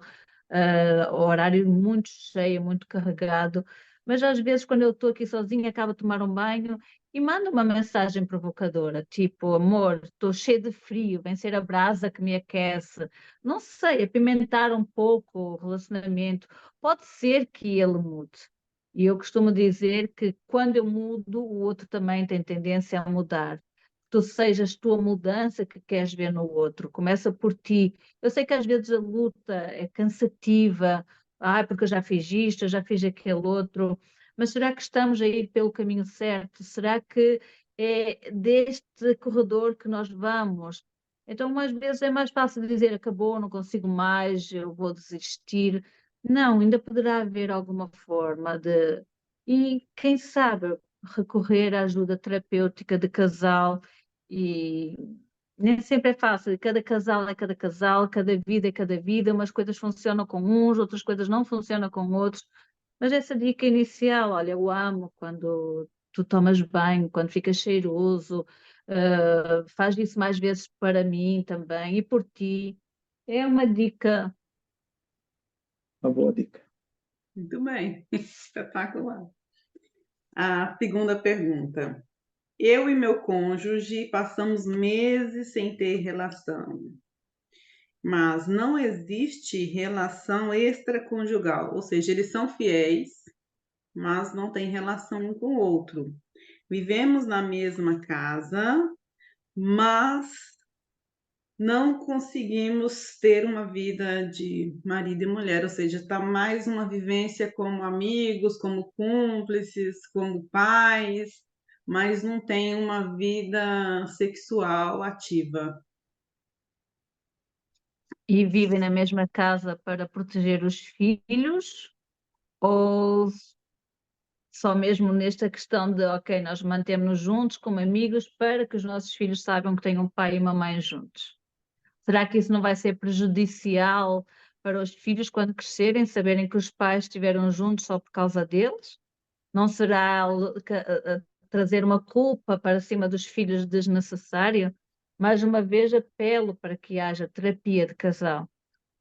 horário muito cheio, muito carregado, mas às vezes quando eu estou aqui sozinha acabo de tomar um banho e mando uma mensagem provocadora, tipo, amor, estou cheio de frio, vem ser a brasa que me aquece, não sei, apimentar um pouco o relacionamento, pode ser que ele mude. E eu costumo dizer que quando eu mudo, o outro também tem tendência a mudar. Tu sejas tu a mudança que queres ver no outro. Começa por ti. Eu sei que às vezes a luta é cansativa. Porque eu já fiz isto, eu já fiz aquele outro. Mas será que estamos a ir pelo caminho certo? Será que é deste corredor que nós vamos? Então, às vezes é mais fácil dizer acabou, não consigo mais, eu vou desistir. Não, ainda poderá haver alguma forma de, e quem sabe, recorrer à ajuda terapêutica de casal e nem sempre é fácil, cada casal, cada vida é cada vida, umas coisas funcionam com uns, outras coisas não funcionam com outros, mas essa dica inicial, olha, eu amo quando tu tomas banho, quando ficas cheiroso, faz isso mais vezes para mim também e por ti, é uma dica. Uma boa dica. Muito bem, espetacular. A segunda pergunta. Eu e meu cônjuge passamos meses sem ter relação, mas não existe relação extraconjugal, ou seja, eles são fiéis, mas não têm relação um com o outro. Vivemos na mesma casa, mas não conseguimos ter uma vida de marido e mulher, ou seja, está mais uma vivência como amigos, como cúmplices, como pais, mas não tem uma vida sexual ativa. E vivem na mesma casa para proteger os filhos ou só mesmo nesta questão de, ok, nós mantemos-nos juntos como amigos para que os nossos filhos saibam que têm um pai e uma mãe juntos? Será que isso não vai ser prejudicial para os filhos quando crescerem, saberem que os pais estiveram juntos só por causa deles? Não será trazer uma culpa para cima dos filhos desnecessário? Mais uma vez, apelo para que haja terapia de casal,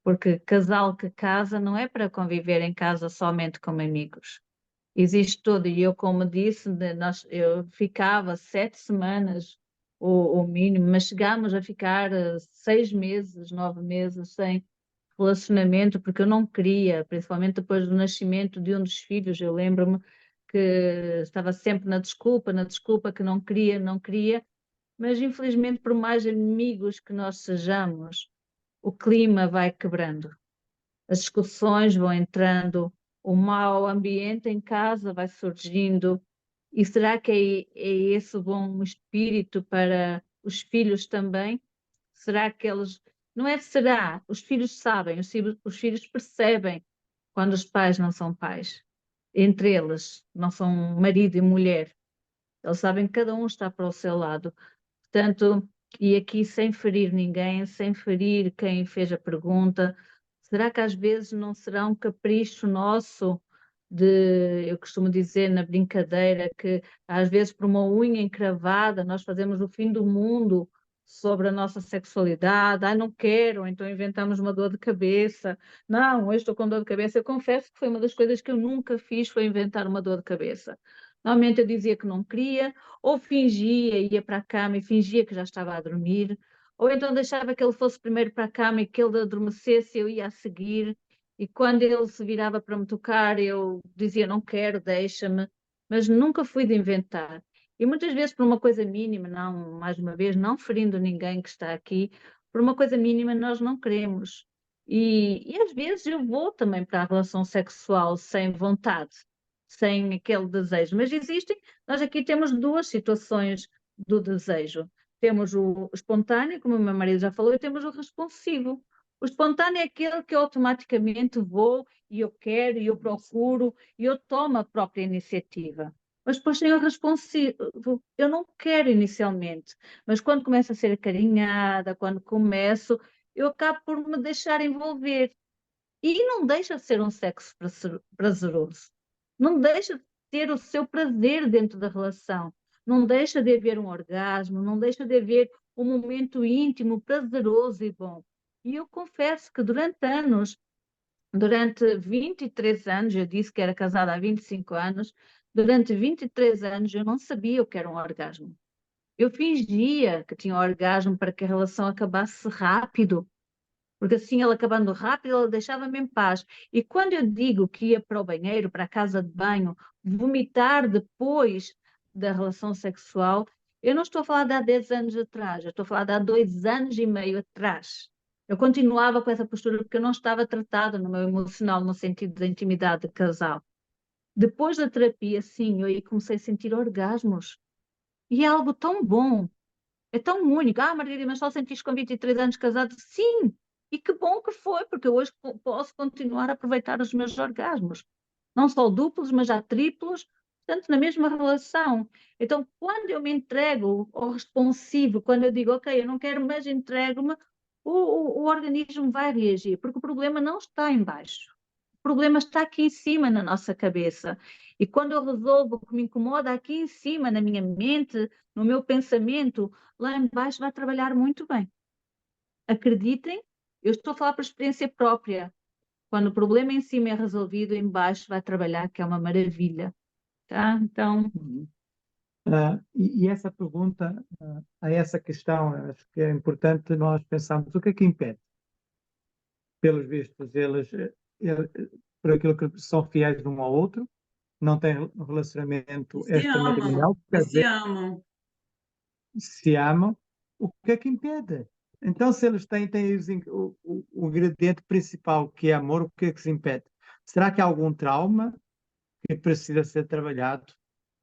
porque casal que casa não é para conviver em casa somente como amigos. Existe tudo, e eu, como disse, eu ficava 7 semanas, o mínimo, mas chegámos a ficar 6 meses, 9 meses sem relacionamento, porque eu não queria, principalmente depois do nascimento de um dos filhos, eu lembro-me que estava sempre na desculpa que não queria, não queria, mas infelizmente, por mais amigos que nós sejamos, o clima vai quebrando, as discussões vão entrando, o mau ambiente em casa vai surgindo. E será que é esse o bom espírito para os filhos também? Será que eles. Não é será, os filhos sabem, os filhos percebem quando os pais não são pais. Entre eles, não são marido e mulher. Eles sabem que cada um está para o seu lado. Portanto, e aqui sem ferir ninguém, sem ferir quem fez a pergunta, será que às vezes não será um capricho nosso de, eu costumo dizer na brincadeira, que às vezes por uma unha encravada nós fazemos o fim do mundo sobre a nossa sexualidade, não quero, então inventamos uma dor de cabeça, não, hoje estou com dor de cabeça, eu confesso que foi uma das coisas que eu nunca fiz, foi inventar uma dor de cabeça. Normalmente eu dizia que não queria, ou fingia, ia para a cama e fingia que já estava a dormir, ou então deixava que ele fosse primeiro para a cama e que ele adormecesse, eu ia a seguir, e quando ele se virava para me tocar, eu dizia não quero, deixa-me, mas nunca fui de inventar. E muitas vezes por uma coisa mínima, não, mais uma vez, não ferindo ninguém que está aqui, por uma coisa mínima nós não queremos. E às vezes eu vou também para a relação sexual sem vontade. sem aquele desejo. Mas existem, nós aqui temos duas situações do desejo. Temos o espontâneo, como o meu marido já falou, e temos o responsivo. O espontâneo é aquele que eu automaticamente vou e eu quero e eu procuro e eu tomo a própria iniciativa. Mas depois tem o responsivo. Eu não quero inicialmente, mas quando começo a ser acarinhada, quando começo, eu acabo por me deixar envolver. E não deixa de ser um sexo prazeroso. Não deixa de ter o seu prazer dentro da relação. Não deixa de haver um orgasmo, não deixa de haver um momento íntimo, prazeroso e bom. E eu confesso que durante 23 anos, eu disse que era casada há 25 anos, durante 23 anos eu não sabia o que era um orgasmo. Eu fingia que tinha um orgasmo para que a relação acabasse rápido, porque assim ela acabando rápido, ela deixava-me em paz. E quando eu digo que ia para o banheiro, para a casa de banho, vomitar depois da relação sexual, eu não estou a falar de há 10 anos atrás, eu estou a falar de há 2 anos e meio atrás. Eu continuava com essa postura porque eu não estava tratada no meu emocional, no sentido da intimidade de casal. Depois da terapia, sim, eu aí comecei a sentir orgasmos. E é algo tão bom, é tão único. Ah, Margarida, mas só sentiste com 23 anos casado? Sim! E que bom que foi, porque eu hoje posso continuar a aproveitar os meus orgasmos. Não só duplos, mas já triplos, portanto, na mesma relação. Então, quando eu me entrego ao responsivo, quando eu digo, ok, eu não quero mais, entrego-me, o organismo vai reagir, porque o problema não está em baixo. O problema está aqui em cima, na nossa cabeça. E quando eu resolvo o que me incomoda aqui em cima, na minha mente, no meu pensamento, lá embaixo vai trabalhar muito bem. Acreditem, eu estou a falar por experiência própria. Quando o problema em cima é resolvido, embaixo vai trabalhar, que é uma maravilha, tá? Então, Uhum. E essa pergunta, a essa questão, acho que é importante nós pensarmos o que impede. Pelos vistos, por aquilo que são fiéis de um ao outro, não têm um E relacionamento se amam, extramatrimonial, e quer se dizer, amam. se amam, o que é que impede? Então, se eles têm o ingrediente principal, que é amor, o que é que se impede? Será que há algum trauma que precisa ser trabalhado?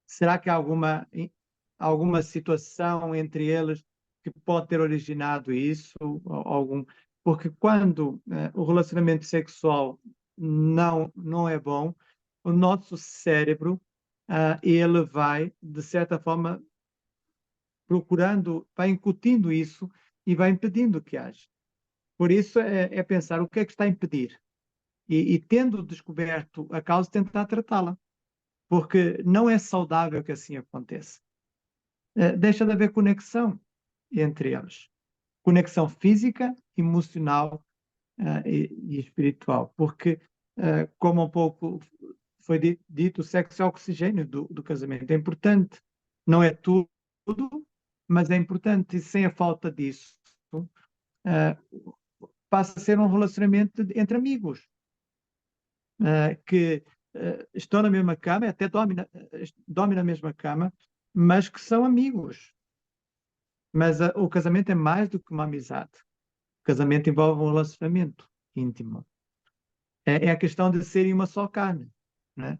Será que há alguma situação entre eles que pode ter originado isso? Porque quando o relacionamento sexual não é bom, o nosso cérebro ele vai, de certa forma, procurando, vai incutindo isso e vai impedindo que haja. Por isso é pensar o que é que está a impedir e tendo descoberto a causa, tentar tratá-la, porque não é saudável que assim aconteça. Deixa de haver conexão entre eles. Conexão física, emocional e espiritual. Porque, como um pouco foi dito, o sexo é o oxigênio do casamento. É importante. Não é tudo, mas é importante. E sem a falta disso, passa a ser um relacionamento entre amigos. Que estão na mesma cama, até dormem na mesma cama, mas que são amigos. Mas o casamento é mais do que uma amizade. O casamento envolve um relacionamento íntimo. É a questão de serem uma só carne. Né?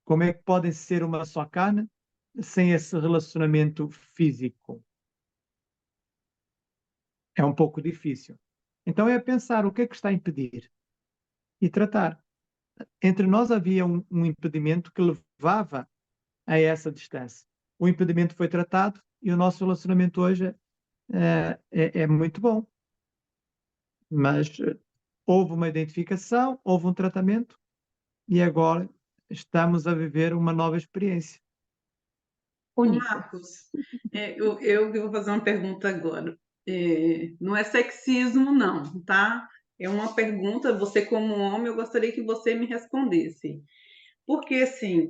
Como é que podem ser uma só carne sem esse relacionamento físico? É um pouco difícil. Então é pensar o que é que está a impedir e tratar. Entre nós havia um impedimento que levava a essa distância. O impedimento foi tratado e o nosso relacionamento hoje é muito bom. Mas houve uma identificação, houve um tratamento e agora estamos a viver uma nova experiência. Ô, único. Marcos, eu vou fazer uma pergunta agora. Não é sexismo, não, tá? É uma pergunta, você como homem, eu gostaria que você me respondesse. Porque, assim,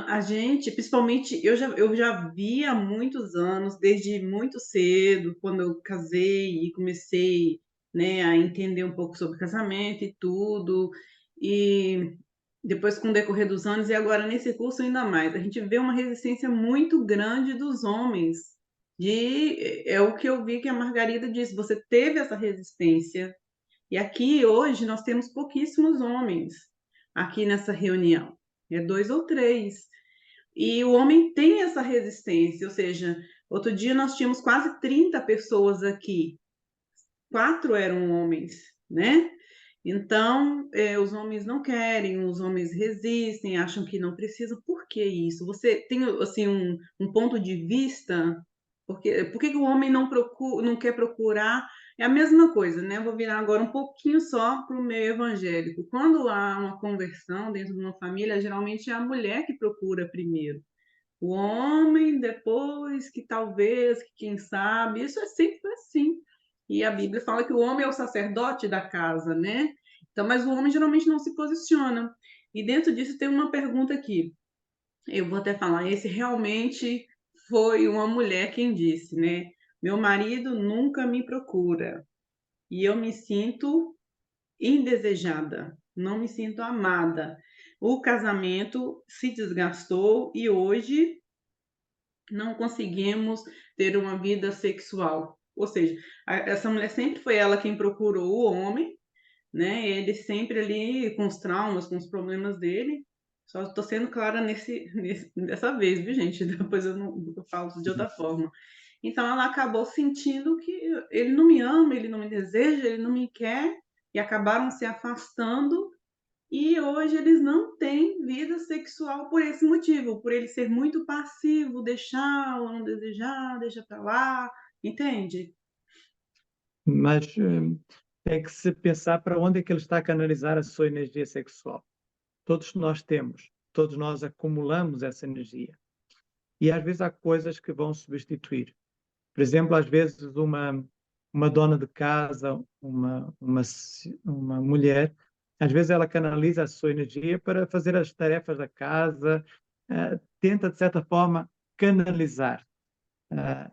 a gente, principalmente, eu já vi há muitos anos, desde muito cedo, quando eu casei e comecei, né, a entender um pouco sobre casamento e tudo, e depois com o decorrer dos anos, e agora nesse curso ainda mais, a gente vê uma resistência muito grande dos homens. É o que eu vi que a Margarida disse, você teve essa resistência, e aqui hoje nós temos pouquíssimos homens aqui nessa reunião. é 2 ou 3. E o homem tem essa resistência, ou seja, outro dia nós tínhamos quase 30 pessoas aqui, 4 eram homens, né? Então, os homens não querem, os homens resistem, acham que não precisam. Por que isso? Você tem assim um ponto de vista? Por que que o homem não quer procurar? É a mesma coisa, né? Eu vou virar agora um pouquinho só para o meio evangélico. Quando há uma conversão dentro de uma família, geralmente é a mulher que procura primeiro. O homem, depois que talvez, que quem sabe, isso é sempre assim. E a Bíblia fala que o homem é o sacerdote da casa, né? Então, mas o homem geralmente não se posiciona. E dentro disso tem uma pergunta aqui. Eu vou até falar, esse realmente foi uma mulher quem disse, né? Meu marido nunca me procura e eu me sinto indesejada, não me sinto amada. O casamento se desgastou e hoje não conseguimos ter uma vida sexual. Ou seja, essa mulher sempre foi ela quem procurou o homem, né? Ele sempre ali com os traumas, com os problemas dele. Só estou sendo clara dessa vez, viu, gente? Depois eu falo de outra forma. Então ela acabou sentindo que ele não me ama, ele não me deseja, ele não me quer, e acabaram se afastando e hoje eles não têm vida sexual por esse motivo, por ele ser muito passivo, deixar ou não desejar, deixa para lá, entende? Mas tem que se pensar para onde é que ele está a canalizar a sua energia sexual. Todos nós temos, todos nós acumulamos essa energia. E às vezes há coisas que vão substituir. Por exemplo, às vezes uma dona de casa, uma mulher, às vezes ela canaliza a sua energia para fazer as tarefas da casa, tenta, de certa forma, canalizar.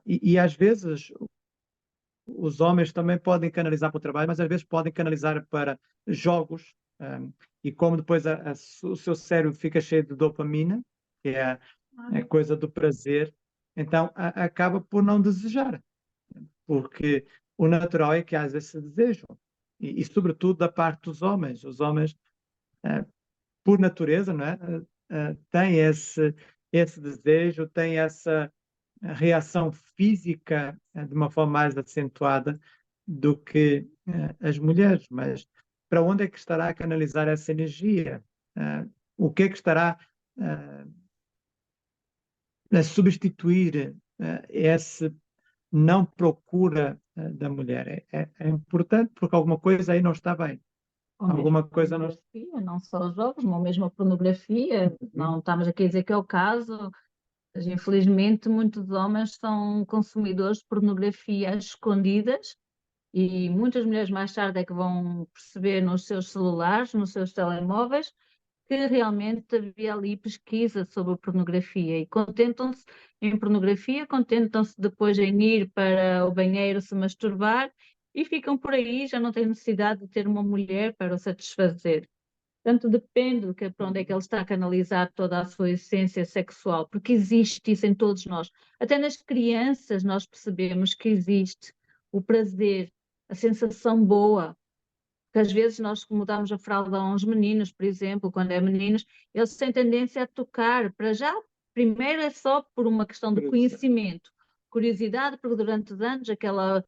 E às vezes os homens também podem canalizar para o trabalho, mas às vezes podem canalizar para jogos, e como depois o seu cérebro fica cheio de dopamina, que é a coisa do prazer, então acaba por não desejar, porque o natural é que às vezes se desejam, e sobretudo da parte dos homens. Os homens, por natureza, não é? Têm esse desejo, têm essa reação física de uma forma mais acentuada do que as mulheres. Mas para onde é que estará a canalizar essa energia? O que é que estará a substituir esse não procura da mulher? É importante porque alguma coisa aí não está bem. Ou mesmo Alguma a coisa não. pornografia, não só os jogos, mas mesmo a pornografia, não estamos aqui a dizer que é o caso, mas infelizmente muitos homens são consumidores de pornografia às escondidas e muitas mulheres mais tarde é que vão perceber nos seus celulares, nos seus telemóveis, que realmente havia ali pesquisa sobre a pornografia e contentam-se em pornografia, contentam-se depois em ir para o banheiro se masturbar e ficam por aí, já não têm necessidade de ter uma mulher para o satisfazer. Portanto, depende para onde é que ele está a canalizar toda a sua essência sexual, porque existe isso em todos nós. Até nas crianças nós percebemos que existe o prazer, a sensação boa, que às vezes nós mudamos a fralda a uns meninos, por exemplo, quando é meninos, eles têm tendência a tocar, para já, primeiro é só por uma questão de conhecimento, curiosidade, porque durante anos aquela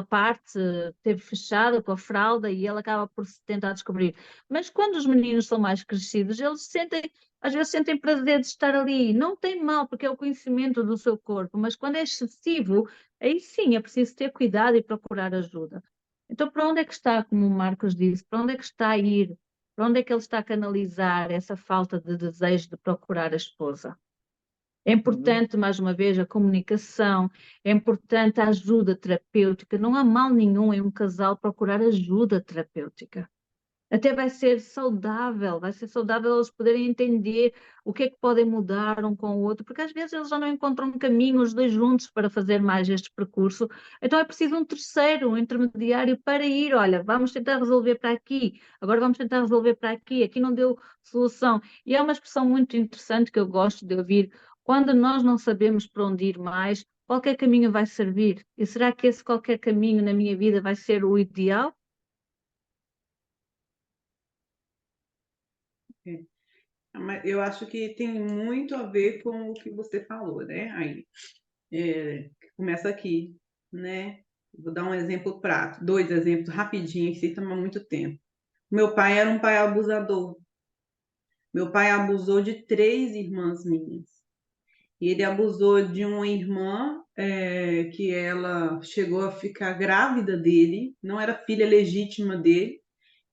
parte esteve fechada com a fralda e ele acaba por se tentar descobrir. Mas quando os meninos são mais crescidos, eles sentem, às vezes sentem prazer de estar ali, não tem mal, porque é o conhecimento do seu corpo, mas quando é excessivo, aí sim é preciso ter cuidado e procurar ajuda. Então, para onde é que está, como o Marcos disse, para onde é que está a ir? Para onde é que ele está a canalizar essa falta de desejo de procurar a esposa? É importante, mais uma vez, a comunicação, é importante a ajuda terapêutica. Não há mal nenhum em um casal procurar ajuda terapêutica. Até vai ser saudável eles poderem entender o que é que podem mudar um com o outro, porque às vezes eles já não encontram um caminho, os dois juntos, para fazer mais este percurso. Então é preciso um terceiro, um intermediário para ir, olha, vamos tentar resolver para aqui, agora vamos tentar resolver para aqui, aqui não deu solução. E é uma expressão muito interessante que eu gosto de ouvir, quando nós não sabemos para onde ir mais, qualquer caminho vai servir. E será que esse qualquer caminho na minha vida vai ser o ideal? Mas eu acho que tem muito a ver com o que você falou, né? Aí, começa aqui, né? Vou dar um exemplo prático, 2 exemplos rapidinho, que se toma muito tempo. Meu pai era um pai abusador. Meu pai abusou de 3 irmãs minhas. E ele abusou de uma irmã, que ela chegou a ficar grávida dele, não era filha legítima dele,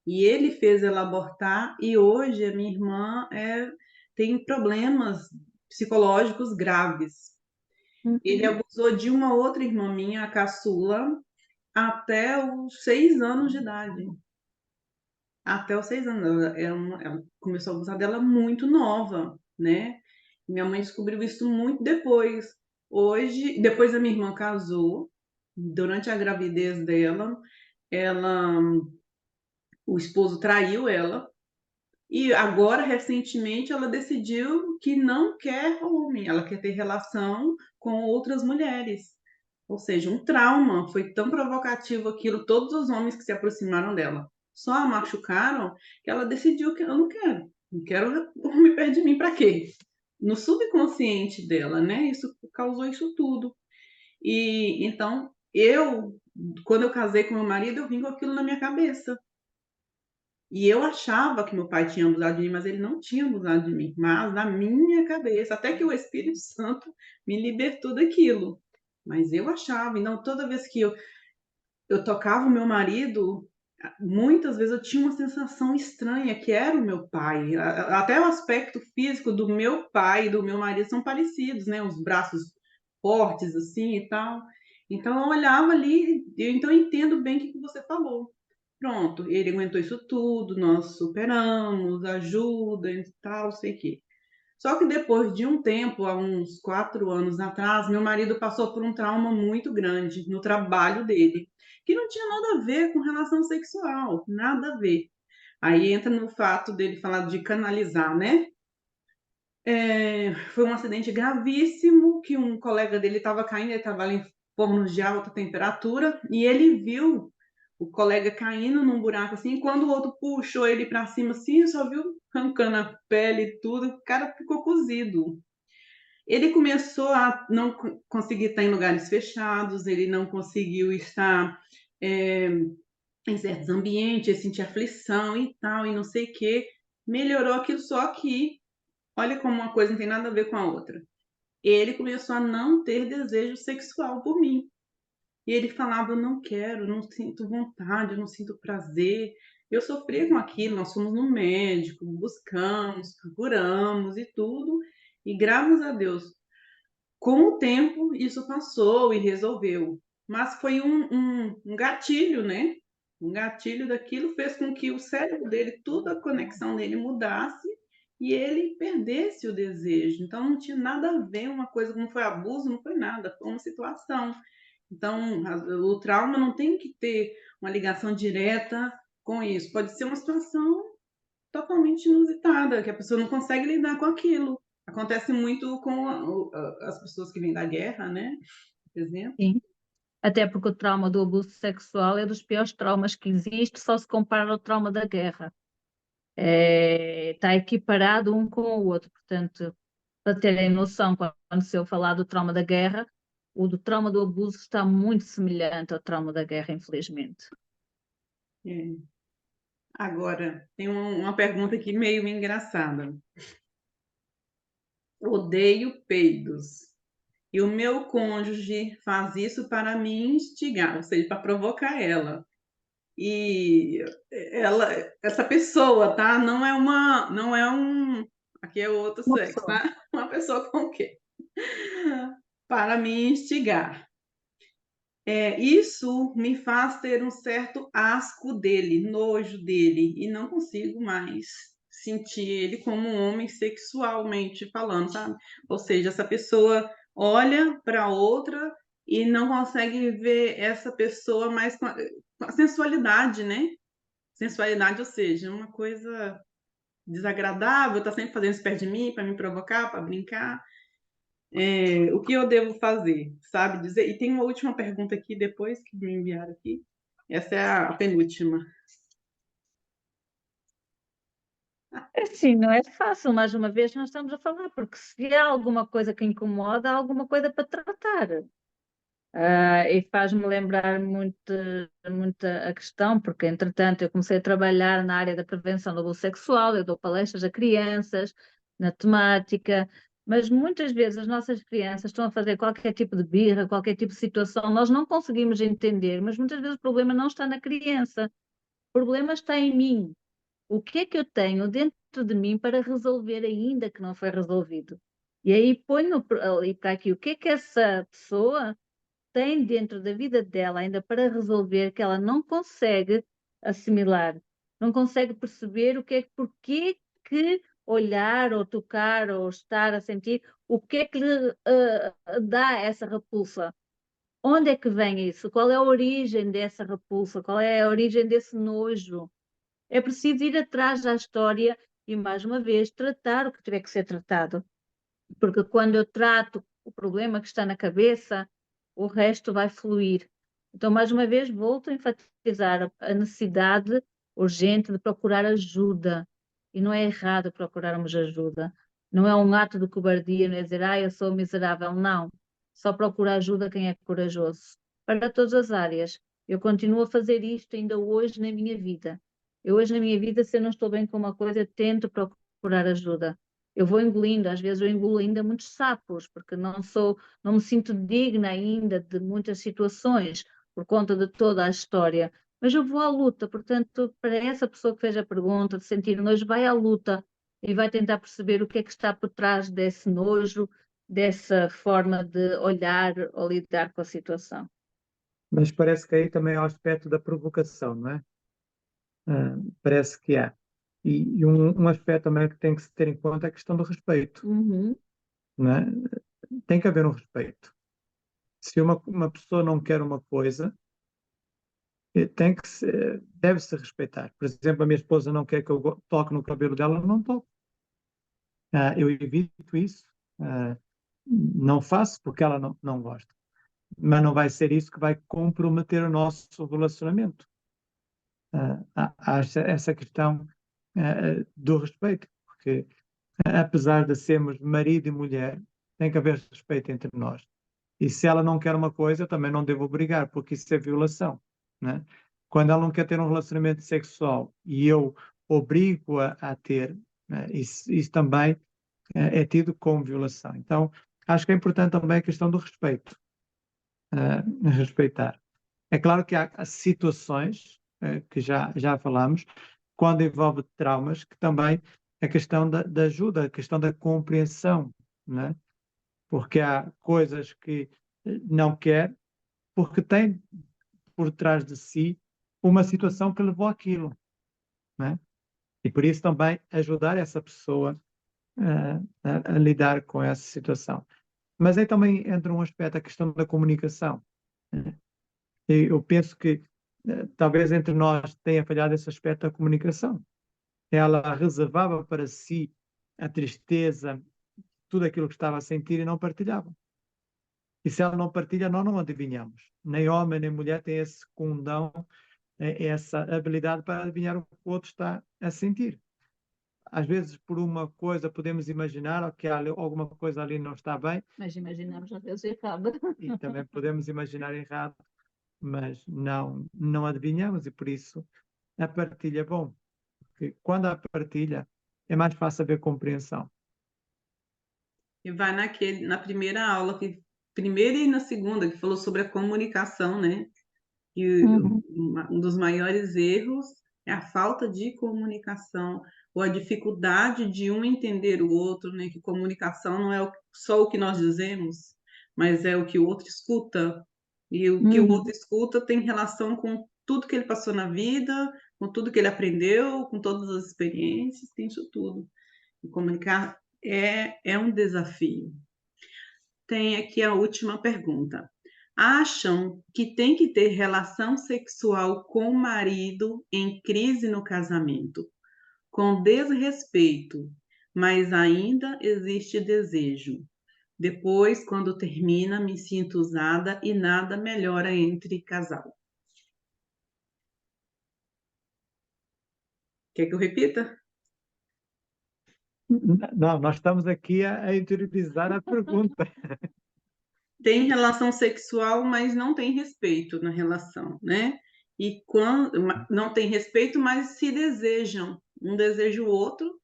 e ele fez ela abortar. E hoje a minha irmã tem problemas psicológicos graves. Ele Uhum. abusou de uma outra irmã minha, a caçula, até os 6 anos de idade. Até os 6 anos. Ela começou a abusar dela muito nova, né? Minha mãe descobriu isso muito depois. Hoje, depois a minha irmã casou, durante a gravidez dela, ela, o esposo traiu ela, e agora, recentemente, ela decidiu que não quer homem, ela quer ter relação com outras mulheres. Ou seja, um trauma. Foi tão provocativo aquilo, todos os homens que se aproximaram dela só a machucaram, que ela decidiu que eu não quero. Não quero homem perto de mim para quê? No subconsciente dela, né? Isso causou isso tudo. E então, quando eu casei com meu marido, eu vim com aquilo na minha cabeça. E eu achava que meu pai tinha abusado de mim, mas ele não tinha abusado de mim. Mas na minha cabeça, até que o Espírito Santo me libertou daquilo. Mas eu achava, então toda vez que eu tocava o meu marido, muitas vezes eu tinha uma sensação estranha, que era o meu pai. Até o aspecto físico do meu pai e do meu marido são parecidos, né? Os braços fortes assim e tal. Então eu olhava ali, então eu entendo bem o que você falou. Pronto, ele aguentou isso tudo, nós superamos, ajuda e tal, sei o quê. Só que depois de um tempo, há uns 4 anos atrás, meu marido passou por um trauma muito grande no trabalho dele, que não tinha nada a ver com relação sexual, nada a ver. Aí entra no fato dele falar de canalizar, né? Foi um acidente gravíssimo que um colega dele estava caindo, ele estava ali em fornos de alta temperatura, e ele viu o colega caindo num buraco assim, e quando o outro puxou ele para cima assim, só viu arrancando a pele e tudo, o cara ficou cozido. Ele começou a não conseguir estar em lugares fechados, ele não conseguiu estar é, em certos ambientes, sentir aflição e tal, e não sei o quê. Melhorou aquilo, só que, olha como uma coisa não tem nada a ver com a outra. Ele começou a não ter desejo sexual por mim. E ele falava: eu não quero, não sinto vontade, eu não sinto prazer. Eu sofria com aquilo, nós fomos no médico, buscamos, procuramos e tudo. E graças a Deus, com o tempo, isso passou e resolveu. Mas foi um gatilho, né? Um gatilho daquilo fez com que o cérebro dele, toda a conexão dele mudasse e ele perdesse o desejo. Então não tinha nada a ver uma coisa, não foi abuso, não foi nada, foi uma situação. Então, o trauma não tem que ter uma ligação direta com isso. Pode ser uma situação totalmente inusitada, que a pessoa não consegue lidar com aquilo. Acontece muito com as pessoas que vêm da guerra, né? Por exemplo. Sim. Até porque o trauma do abuso sexual é dos piores traumas que existe, só se compara ao trauma da guerra. Está equiparado um com o outro. Portanto, para terem noção, quando se eu falar do trauma da guerra, o do trauma do abuso está muito semelhante ao trauma da guerra, infelizmente. É. Agora, tem uma pergunta aqui meio engraçada. Odeio peidos. E o meu cônjuge faz isso para me instigar, ou seja, para provocar ela. E essa pessoa, tá? Não é um, aqui é outro Uma sexo, pessoa. tá? Uma pessoa com o quê? Para me instigar. Isso me faz ter um certo asco dele, nojo dele, e não consigo mais sentir ele como um homem sexualmente falando, sabe? Ou seja, essa pessoa olha para outra e não consegue ver essa pessoa mais com a sensualidade, né? Sensualidade, ou seja, uma coisa desagradável, tá sempre fazendo isso perto de mim para me provocar, para brincar. O que eu devo fazer, sabe? Dizer. E tem uma última pergunta aqui, depois que me enviaram aqui. Essa é a penúltima. Assim, não é fácil, mais uma vez nós estamos a falar, porque se há alguma coisa que incomoda, há alguma coisa para tratar. E faz-me lembrar muito a questão, porque entretanto eu comecei a trabalhar na área da prevenção do abuso sexual, eu dou palestras a crianças na temática, mas muitas vezes as nossas crianças estão a fazer qualquer tipo de birra, qualquer tipo de situação, nós não conseguimos entender, mas muitas vezes o problema não está na criança, o problema está em mim. O que é que eu tenho dentro de mim para resolver ainda que não foi resolvido? E aí ponho ali para aqui o que é que essa pessoa tem dentro da vida dela ainda para resolver que ela não consegue assimilar, não consegue perceber o que é, porquê que olhar ou tocar ou estar a sentir, o que é que lhe dá essa repulsa? Onde é que vem isso? Qual é a origem dessa repulsa? Qual é a origem desse nojo? É preciso ir atrás da história e, mais uma vez, tratar o que tiver que ser tratado. Porque quando eu trato o problema que está na cabeça, o resto vai fluir. Então, mais uma vez, volto a enfatizar a necessidade urgente de procurar ajuda. E não é errado procurarmos ajuda. Não é um ato de cobardia, não é dizer, eu sou miserável. Não. Só procura ajuda quem é corajoso. Para todas as áreas. Eu continuo a fazer isto ainda hoje na minha vida. Eu hoje na minha vida, se eu não estou bem com uma coisa, tento procurar ajuda. Eu vou engolindo, às vezes eu engulo ainda muitos sapos, porque não me sinto digna ainda de muitas situações, por conta de toda a história. Mas eu vou à luta, portanto, para essa pessoa que fez a pergunta, de sentir nojo, vai à luta e vai tentar perceber o que é que está por trás desse nojo, dessa forma de olhar ou lidar com a situação. Mas parece que aí também há o aspecto da provocação, não é? Parece que há. E um aspecto também que tem que se ter em conta é a questão do respeito, Uhum, não é? Tem que haver um respeito. Se uma pessoa não quer uma coisa, deve-se respeitar. Por exemplo, a minha esposa não quer que eu toque no cabelo dela, eu não toco. Eu evito isso. Ah, não faço porque ela não gosta. Mas não vai ser isso que vai comprometer o nosso relacionamento. Há essa questão do respeito, porque apesar de sermos marido e mulher, tem que haver respeito entre nós. E se ela não quer uma coisa, eu também não devo obrigar, porque isso é violação, né? Quando ela não quer ter um relacionamento sexual e eu obrigo-a a ter, né, isso também é tido como violação. Então, acho que é importante também a questão do respeito, respeitar. É claro que há situações que já falamos, quando envolve traumas, que também a questão da ajuda, a questão da compreensão, né? Porque há coisas que não quer, porque tem por trás de si uma situação que levou àquilo, né? E por isso também ajudar essa pessoa a lidar com essa situação. Mas aí também entra um aspecto, a questão da comunicação, né? E eu penso que talvez entre nós tenha falhado esse aspecto da comunicação. Ela reservava para si a tristeza, tudo aquilo que estava a sentir e não partilhava. E se ela não partilha, nós não adivinhamos. Nem homem nem mulher tem esse condão, essa habilidade para adivinhar o que o outro está a sentir. Às vezes, por uma coisa, podemos imaginar que alguma coisa ali não está bem. mas imaginamos às vezes errado. E também podemos imaginar errado, mas não adivinhamos, e por isso a partilha é bom. Porque quando há partilha, é mais fácil haver compreensão. E vai na primeira aula, primeira e na segunda, que falou sobre a comunicação, né? E Uhum. um dos maiores erros é a falta de comunicação, ou a dificuldade de um entender o outro, né? Que comunicação não é só o que nós dizemos, mas é o que o outro escuta. E o que o outro Uhum. escuta tem relação com tudo que ele passou na vida, com tudo que ele aprendeu, com todas as experiências, tem isso tudo. E comunicar é um desafio. Tem aqui a última pergunta. Acham que tem que ter relação sexual com o marido em crise no casamento, com desrespeito, mas ainda existe desejo. Depois, quando termina, me sinto usada e nada melhora entre casal. Quer que eu repita? Não, nós estamos aqui a interiorizar a pergunta. Tem relação sexual, mas não tem respeito na relação, né? E quando não tem respeito, mas se desejam, um deseja o outro,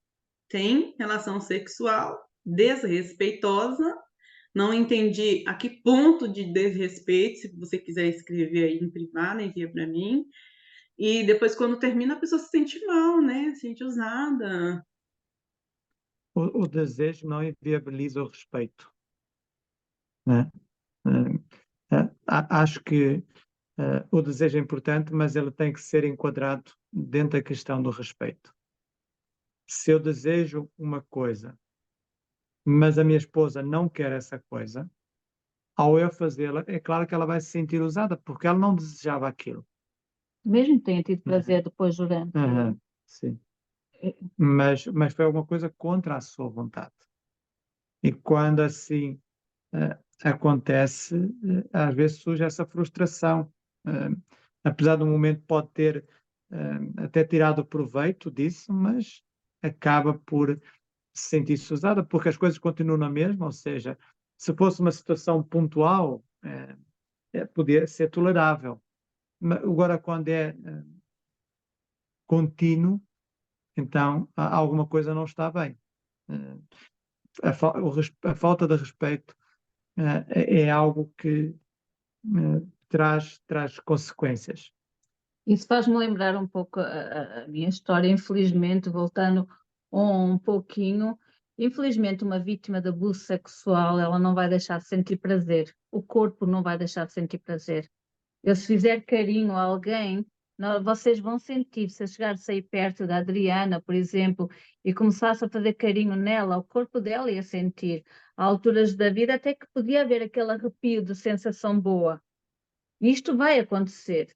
tem relação sexual desrespeitosa. Não entendi a que ponto de desrespeito, se você quiser escrever aí em privado, envia para mim. E depois, quando termina, a pessoa se sente mal, né? Se sente usada. O desejo não inviabiliza o respeito, né? Acho que o desejo é importante, mas ele tem que ser enquadrado dentro da questão do respeito. Se eu desejo uma coisa, mas a minha esposa não quer essa coisa, ao eu fazê-la, é claro que ela vai se sentir usada, porque ela não desejava aquilo. Mesmo que tenha tido prazer depois durante. Uhum, sim. Mas foi alguma coisa contra a sua vontade. E quando assim acontece, às vezes surge essa frustração. Apesar do momento pode ter até tirado proveito disso, mas acaba por se sentir-se usada, porque as coisas continuam na mesma, ou seja, se fosse uma situação pontual, podia ser tolerável. Agora, quando é contínuo, então alguma coisa não está bem. A falta de respeito é algo que traz consequências. Isso faz-me lembrar um pouco a minha história, infelizmente, voltando um pouquinho. Infelizmente, uma vítima de abuso sexual, ela não vai deixar de sentir prazer. O corpo não vai deixar de sentir prazer. Eu, se fizer carinho a alguém, vocês vão sentir, se eu chegar a sair perto da Adriana, por exemplo, e começasse a fazer carinho nela, o corpo dela ia sentir. Há alturas da vida até que podia haver aquele arrepio de sensação boa. Isto vai acontecer.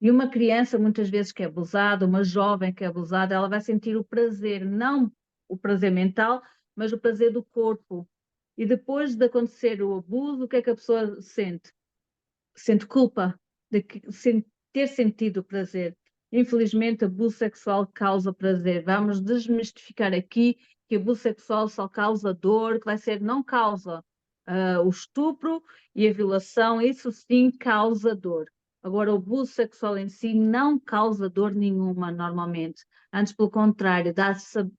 E uma criança, muitas vezes, que é abusada, uma jovem que é abusada, ela vai sentir o prazer, não o prazer mental, mas o prazer do corpo. E depois de acontecer o abuso, o que é que a pessoa sente? Sente culpa de ter sentido o prazer. Infelizmente, abuso sexual causa prazer. Vamos desmistificar aqui que abuso sexual só causa dor, que vai ser, não causa o estupro e a violação, isso sim causa dor. Agora, o abuso sexual em si não causa dor nenhuma, normalmente. Antes, pelo contrário,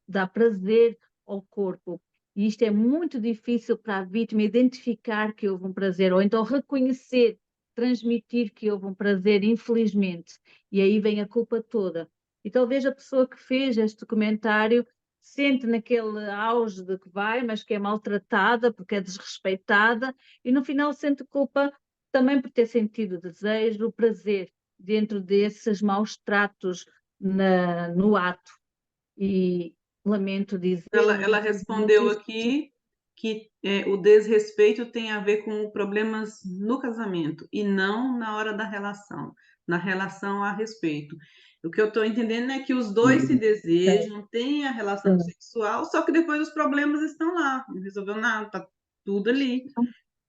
dá prazer ao corpo. E isto é muito difícil para a vítima identificar que houve um prazer, ou então reconhecer, transmitir que houve um prazer, infelizmente. E aí vem a culpa toda. E talvez a pessoa que fez este comentário sente naquele auge de que vai, mas que é maltratada, porque é desrespeitada, e no final sente culpa também por ter sentido o desejo, o prazer dentro desses maus tratos no ato. E lamento dizer, Ela mas respondeu infelizmente aqui que o desrespeito tem a ver com problemas no casamento e não na hora da relação. Na relação há respeito. O que eu estou entendendo é que os dois se desejam, têm a relação sexual, só que depois os problemas estão lá, não resolveu nada, está tudo ali,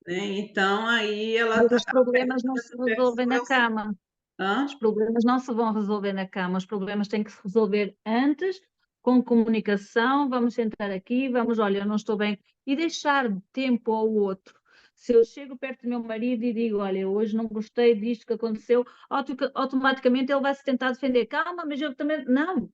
né? Então aí ela mas os acaba pegando problemas não se essa resolvem pessoa. na cama. Os Hã? problemas não se vão resolver na cama, os problemas têm que se resolver antes, com comunicação. Vamos sentar aqui, vamos, olha, eu não estou bem, e deixar tempo ao outro. Se eu chego perto do meu marido e digo, olha, hoje não gostei disto que aconteceu, automaticamente ele vai se tentar defender. Calma, mas eu também. Não.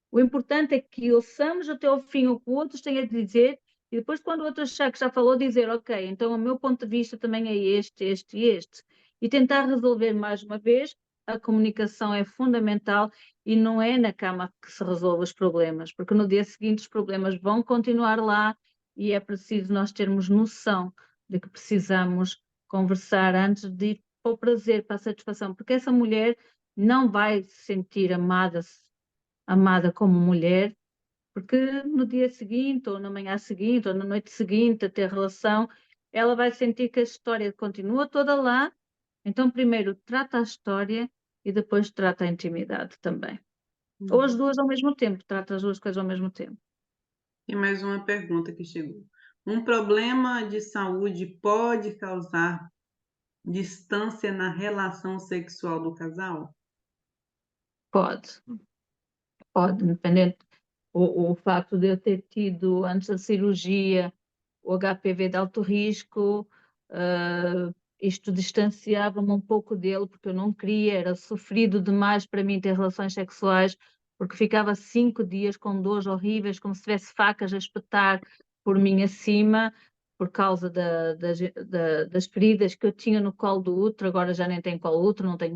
O importante é que ouçamos até ao fim o que o outro tem a dizer e depois, quando o outro achar que já falou, dizer, ok, então o meu ponto de vista também é este, este e este. E tentar resolver mais uma vez. A comunicação é fundamental e não é na cama que se resolve os problemas, porque no dia seguinte os problemas vão continuar lá e é preciso nós termos noção de que precisamos conversar antes de ir para o prazer, para a satisfação, porque essa mulher não vai se sentir amada como mulher, porque no dia seguinte, ou na manhã seguinte, ou na noite seguinte, a ter relação, ela vai sentir que a história continua toda lá. Então, primeiro trata a história e depois trata a intimidade também. Ou as duas ao mesmo tempo, trata as duas coisas ao mesmo tempo. Tem mais uma pergunta que chegou. Um problema de saúde pode causar distância na relação sexual do casal? Pode, pode, independente. o facto de eu ter tido, antes da cirurgia, o HPV de alto risco, isto distanciava-me um pouco dele, porque eu não queria, era sofrido demais para mim ter relações sexuais, porque ficava 5 dias com dores horríveis, como se tivesse facas a espetar por mim acima, por causa das feridas que eu tinha no colo do útero. Agora já nem tenho colo do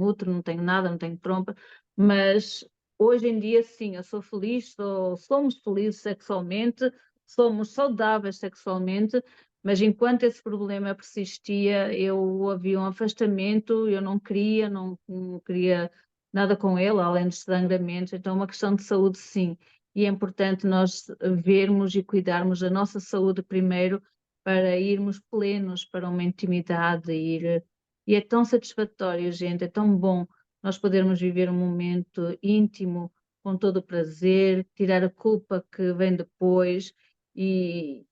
útero, não tenho nada, não tenho trompa, mas hoje em dia sim, eu sou feliz, somos felizes sexualmente, somos saudáveis sexualmente, mas enquanto esse problema persistia, havia um afastamento, eu não queria nada com ele, além dos sangramentos. Então, é uma questão de saúde, sim. E é importante nós vermos e cuidarmos da nossa saúde primeiro, para irmos plenos para uma intimidade. E é tão satisfatório, gente, é tão bom nós podermos viver um momento íntimo com todo o prazer, tirar a culpa que vem depois. E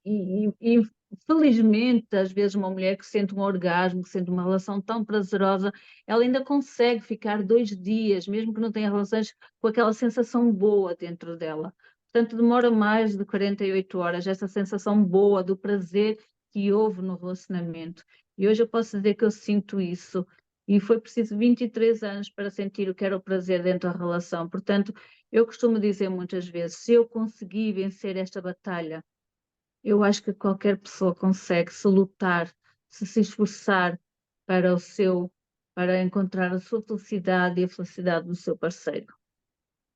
felizmente, às vezes, uma mulher que sente um orgasmo, que sente uma relação tão prazerosa, ela ainda consegue ficar 2 dias, mesmo que não tenha relações, com aquela sensação boa dentro dela. Portanto, demora mais de 48 horas, essa sensação boa do prazer que houve no relacionamento. E hoje eu posso dizer que eu sinto isso. E foi preciso 23 anos para sentir o que era o prazer dentro da relação. Portanto, eu costumo dizer muitas vezes, se eu conseguir vencer esta batalha, eu acho que qualquer pessoa consegue, se lutar, se esforçar para para encontrar a sua felicidade e a felicidade do seu parceiro.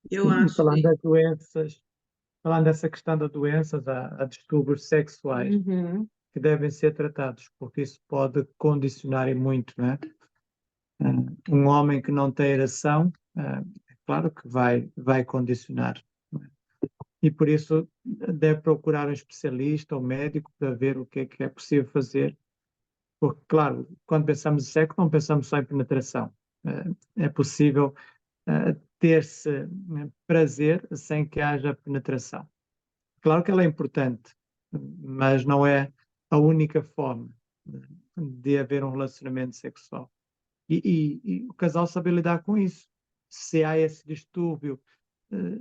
Eu Sim, e acho falando que das doenças, falando dessa questão da doença, há distúrbios sexuais Uhum, que devem ser tratados, porque isso pode condicionar e muito, não é? Um homem que não tem ereção, é claro que vai condicionar, não é? E por isso deve procurar um especialista ou médico para ver o que é possível fazer, porque, claro, quando pensamos em sexo, não pensamos só em penetração. É possível ter-se prazer sem que haja penetração. Claro que ela é importante, mas não é a única forma de haver um relacionamento sexual. E o casal saber lidar com isso. Se há esse distúrbio,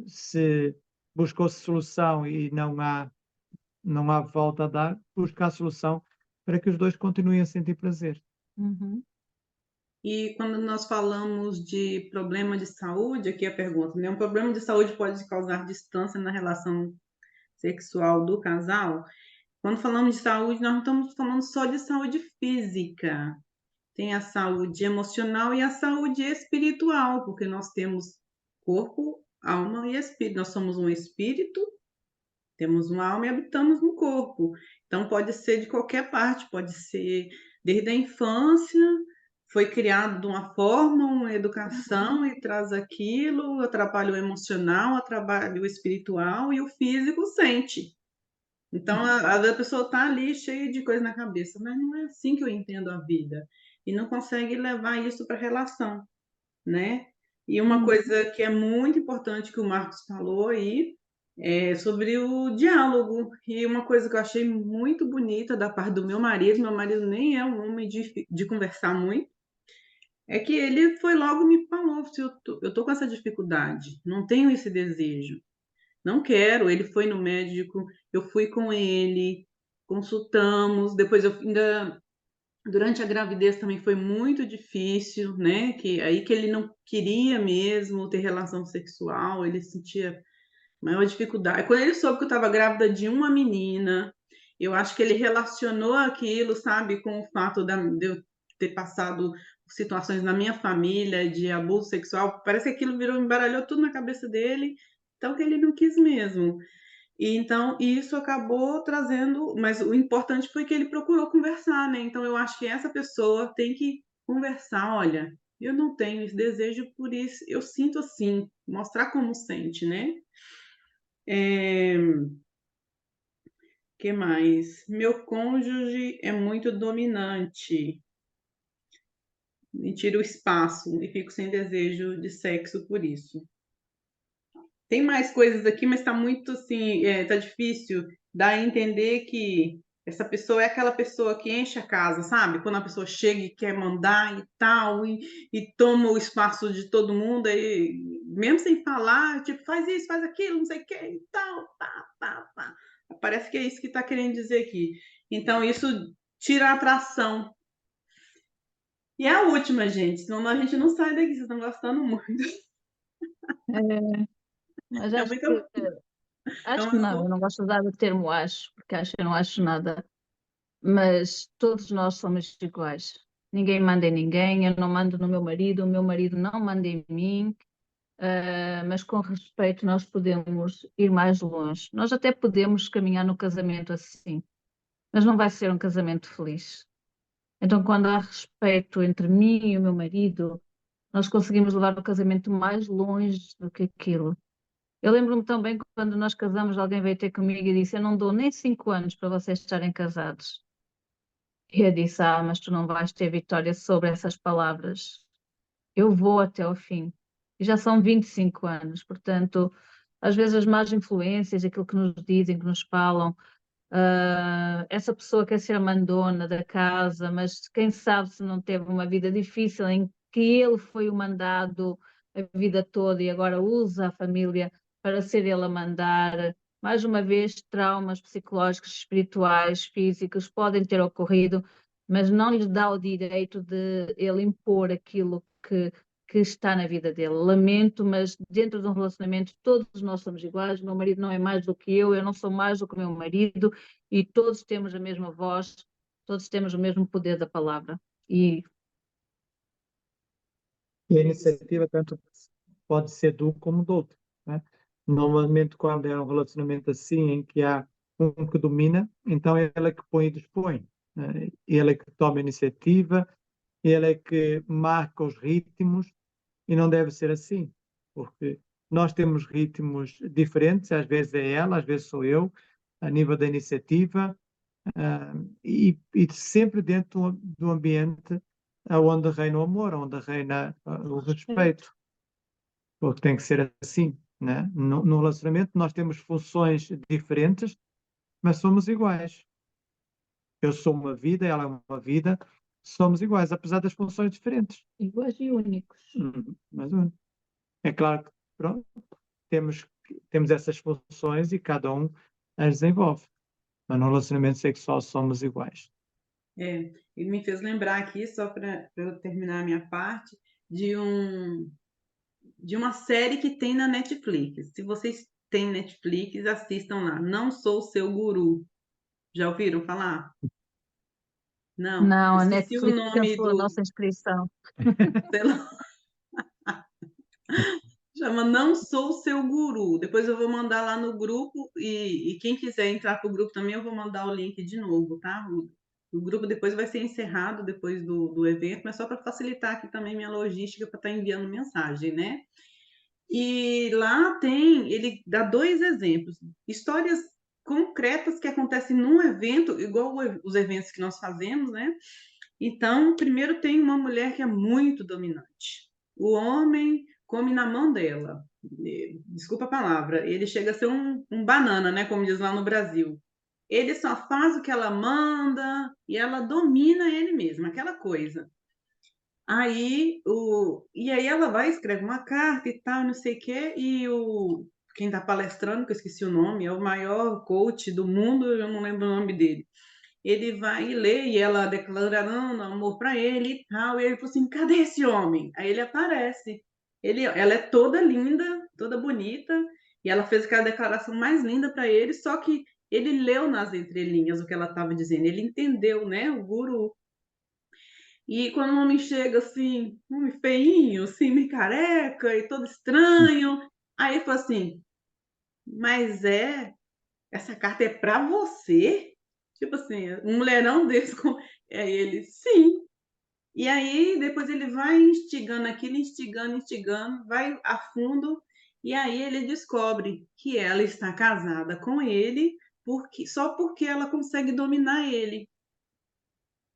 se buscou-se solução e não há volta a dar, buscar a solução para que os dois continuem a sentir prazer. uhum, E quando nós falamos de problema de saúde, aqui a pergunta, né? Um problema de saúde pode causar distância na relação sexual do casal? Quando falamos de saúde, nós não estamos falando só de saúde física. Tem a saúde emocional e a saúde espiritual, porque nós temos corpo, alma e espírito. Nós somos um espírito, temos uma alma e habitamos no corpo. Então, pode ser de qualquer parte, pode ser desde a infância, foi criado de uma forma, uma educação e traz aquilo, atrapalha o emocional, atrapalha o espiritual e o físico sente. Então, a pessoa está ali cheia de coisa na cabeça, mas não é assim que eu entendo a vida. E não consegue levar isso para a relação, né? E uma uhum, coisa que é muito importante que o Marcos falou aí é sobre o diálogo. E uma coisa que eu achei muito bonita da parte do meu marido nem é um homem de conversar muito, é que ele foi logo me falou, se eu tô com essa dificuldade, não tenho esse desejo, não quero. Ele foi no médico, eu fui com ele, consultamos, depois eu ainda durante a gravidez também foi muito difícil, né? Que aí que ele não queria mesmo ter relação sexual, ele sentia maior dificuldade. Quando ele soube que eu estava grávida de uma menina, eu acho que ele relacionou aquilo, sabe, com o fato de eu ter passado situações na minha família de abuso sexual. Parece que aquilo virou, embaralhou tudo na cabeça dele, então que ele não quis mesmo. E então isso acabou trazendo, mas o importante foi que ele procurou conversar, né? Então eu acho que essa pessoa tem que conversar, olha, eu não tenho esse desejo por isso, eu sinto assim, mostrar como sente, né? Que mais? Meu cônjuge é muito dominante, me tira o espaço e fico sem desejo de sexo por isso. Tem mais coisas aqui, mas está muito assim, tá difícil dar a entender que Essa pessoa é aquela pessoa que enche a casa, sabe? Quando a pessoa chega e quer mandar e tal, e toma o espaço de todo mundo, aí, mesmo sem falar, tipo, faz isso, faz aquilo, não sei o que e tal, pá, pá, pá. Parece que é isso que está querendo dizer aqui. Então, isso tira a atração. E a última, gente, senão a gente não sai daqui, vocês estão gostando muito. É, mas É acho muito. que, É acho que não, eu uma... não gosto de usar o termo acho, porque acho que eu não acho nada, mas todos nós somos iguais. Ninguém manda em ninguém, eu não mando no meu marido, o meu marido não manda em mim, mas com respeito nós podemos ir mais longe. Nós até podemos caminhar no casamento assim, mas não vai ser um casamento feliz. Então, quando há respeito entre mim e o meu marido, nós conseguimos levar o casamento mais longe do que aquilo. Eu lembro-me tão bem que quando nós casamos, alguém veio ter comigo e disse: Eu não dou nem 5 anos para vocês estarem casados. E eu disse: Ah, mas tu não vais ter vitória sobre essas palavras. Eu vou até ao fim. E já são 25 anos, portanto, às vezes as más influências, aquilo que nos dizem, que nos falam, essa pessoa quer ser a mandona da casa, mas quem sabe se não teve uma vida difícil em que ele foi o mandado a vida toda e agora usa a família para ser ele a mandar. Mais uma vez, traumas psicológicos, espirituais, físicos podem ter ocorrido, mas não lhe dá o direito de ele impor aquilo que está na vida dele. Lamento, mas dentro de um relacionamento todos nós somos iguais. O meu marido não é mais do que eu não sou mais do que o meu marido, e todos temos a mesma voz, todos temos o mesmo poder da palavra. E E a iniciativa tanto pode ser de um como do outro, né? Normalmente, quando é um relacionamento assim, em que há um que domina, então é ele que põe e dispõe, né? Ele é que toma a iniciativa, ele é que marca os ritmos, e não deve ser assim, porque nós temos ritmos diferentes, às vezes é ela, às vezes sou eu, a nível da iniciativa, e sempre dentro do ambiente onde reina o amor, onde reina o respeito, porque tem que ser assim, né? No relacionamento nós temos funções diferentes, mas somos iguais. Eu sou uma vida, ela é uma vida, somos iguais, apesar das funções diferentes. iguais e únicos. Mas é claro que pronto, temos essas funções e cada um as desenvolve. Mas no relacionamento sexual somos iguais. Ele me fez lembrar aqui, só para eu terminar a minha parte, de de uma série que tem na Netflix. Se vocês têm Netflix, assistam lá. Não Sou Seu Guru. Já ouviram falar? Não. Eu Não, a esqueci o Netflix nome cancelou a do. nossa inscrição. Sei lá, chama Não Sou Seu Guru. Depois eu vou mandar lá no grupo e quem quiser entrar para o grupo também, eu vou mandar o link de novo, tá? O grupo depois vai ser encerrado depois do evento, mas só para facilitar aqui também minha logística para estar enviando mensagem, né? E lá tem, ele dá dois exemplos, histórias concretas que acontecem num evento, igual os eventos que nós fazemos, né? Então, primeiro tem uma mulher que é muito dominante. O homem come na mão dela. Desculpa a palavra, ele chega a ser um banana, né? Como diz lá no Brasil. Ele só faz o que ela manda e ela domina ele mesmo, aquela coisa. E aí ela vai, escreve uma carta e tal, não sei o quê, quem está palestrando, que eu esqueci o nome, é o maior coach do mundo, eu não lembro o nome dele. Ele vai e lê, e ela declarando amor para ele e tal, e ele falou assim, cadê esse homem? Aí ele aparece. Ela é toda linda, toda bonita, e ela fez aquela declaração mais linda para ele, só que ele leu nas entrelinhas o que ela estava dizendo, ele entendeu, né, o guru. E quando o homem chega assim, um feinho, assim, meio careca e todo estranho, aí ele fala assim, mas essa carta é para você? Tipo assim, um mulherão desse, é ele, sim. E aí depois ele vai instigando aquilo, instigando, instigando, vai a fundo, e aí ele descobre que ela está casada com ele só porque ela consegue dominar ele.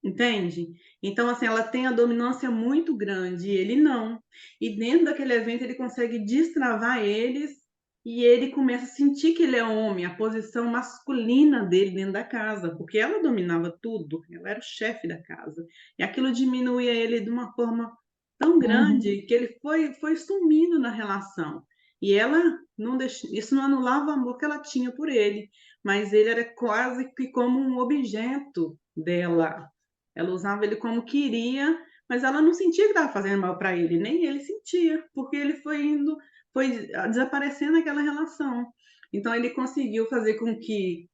Entende? Então, assim, ela tem a dominância muito grande, e ele não. E dentro daquele evento ele consegue destravar eles e ele começa a sentir que ele é homem, a posição masculina dele dentro da casa, porque ela dominava tudo, ela era o chefe da casa. E aquilo diminuía ele de uma forma tão Uhum. grande que ele foi sumindo na relação. E ela não isso não anulava o amor que ela tinha por ele, mas ele era quase que como um objeto dela. Ela usava ele como queria, mas ela não sentia que estava fazendo mal para ele, nem ele sentia, porque ele foi desaparecendo aquela relação. Então ele conseguiu fazer com que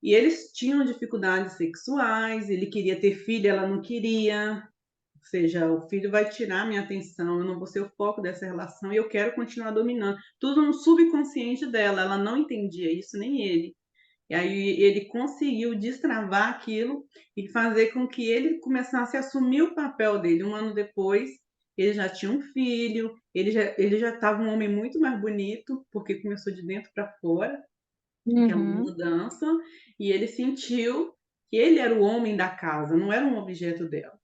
e eles tinham dificuldades sexuais, ele queria ter filho, ela não queria. Ou seja, o filho vai tirar minha atenção, eu não vou ser o foco dessa relação e eu quero continuar dominando. Tudo no subconsciente dela, ela não entendia isso, nem ele. E aí ele conseguiu destravar aquilo e fazer com que ele começasse a assumir o papel dele. Um ano depois, ele já tinha um filho, ele já estava um homem muito mais bonito, porque começou de dentro para fora, aquela Uhum. mudança, e ele sentiu que ele era o homem da casa, não era um objeto dela.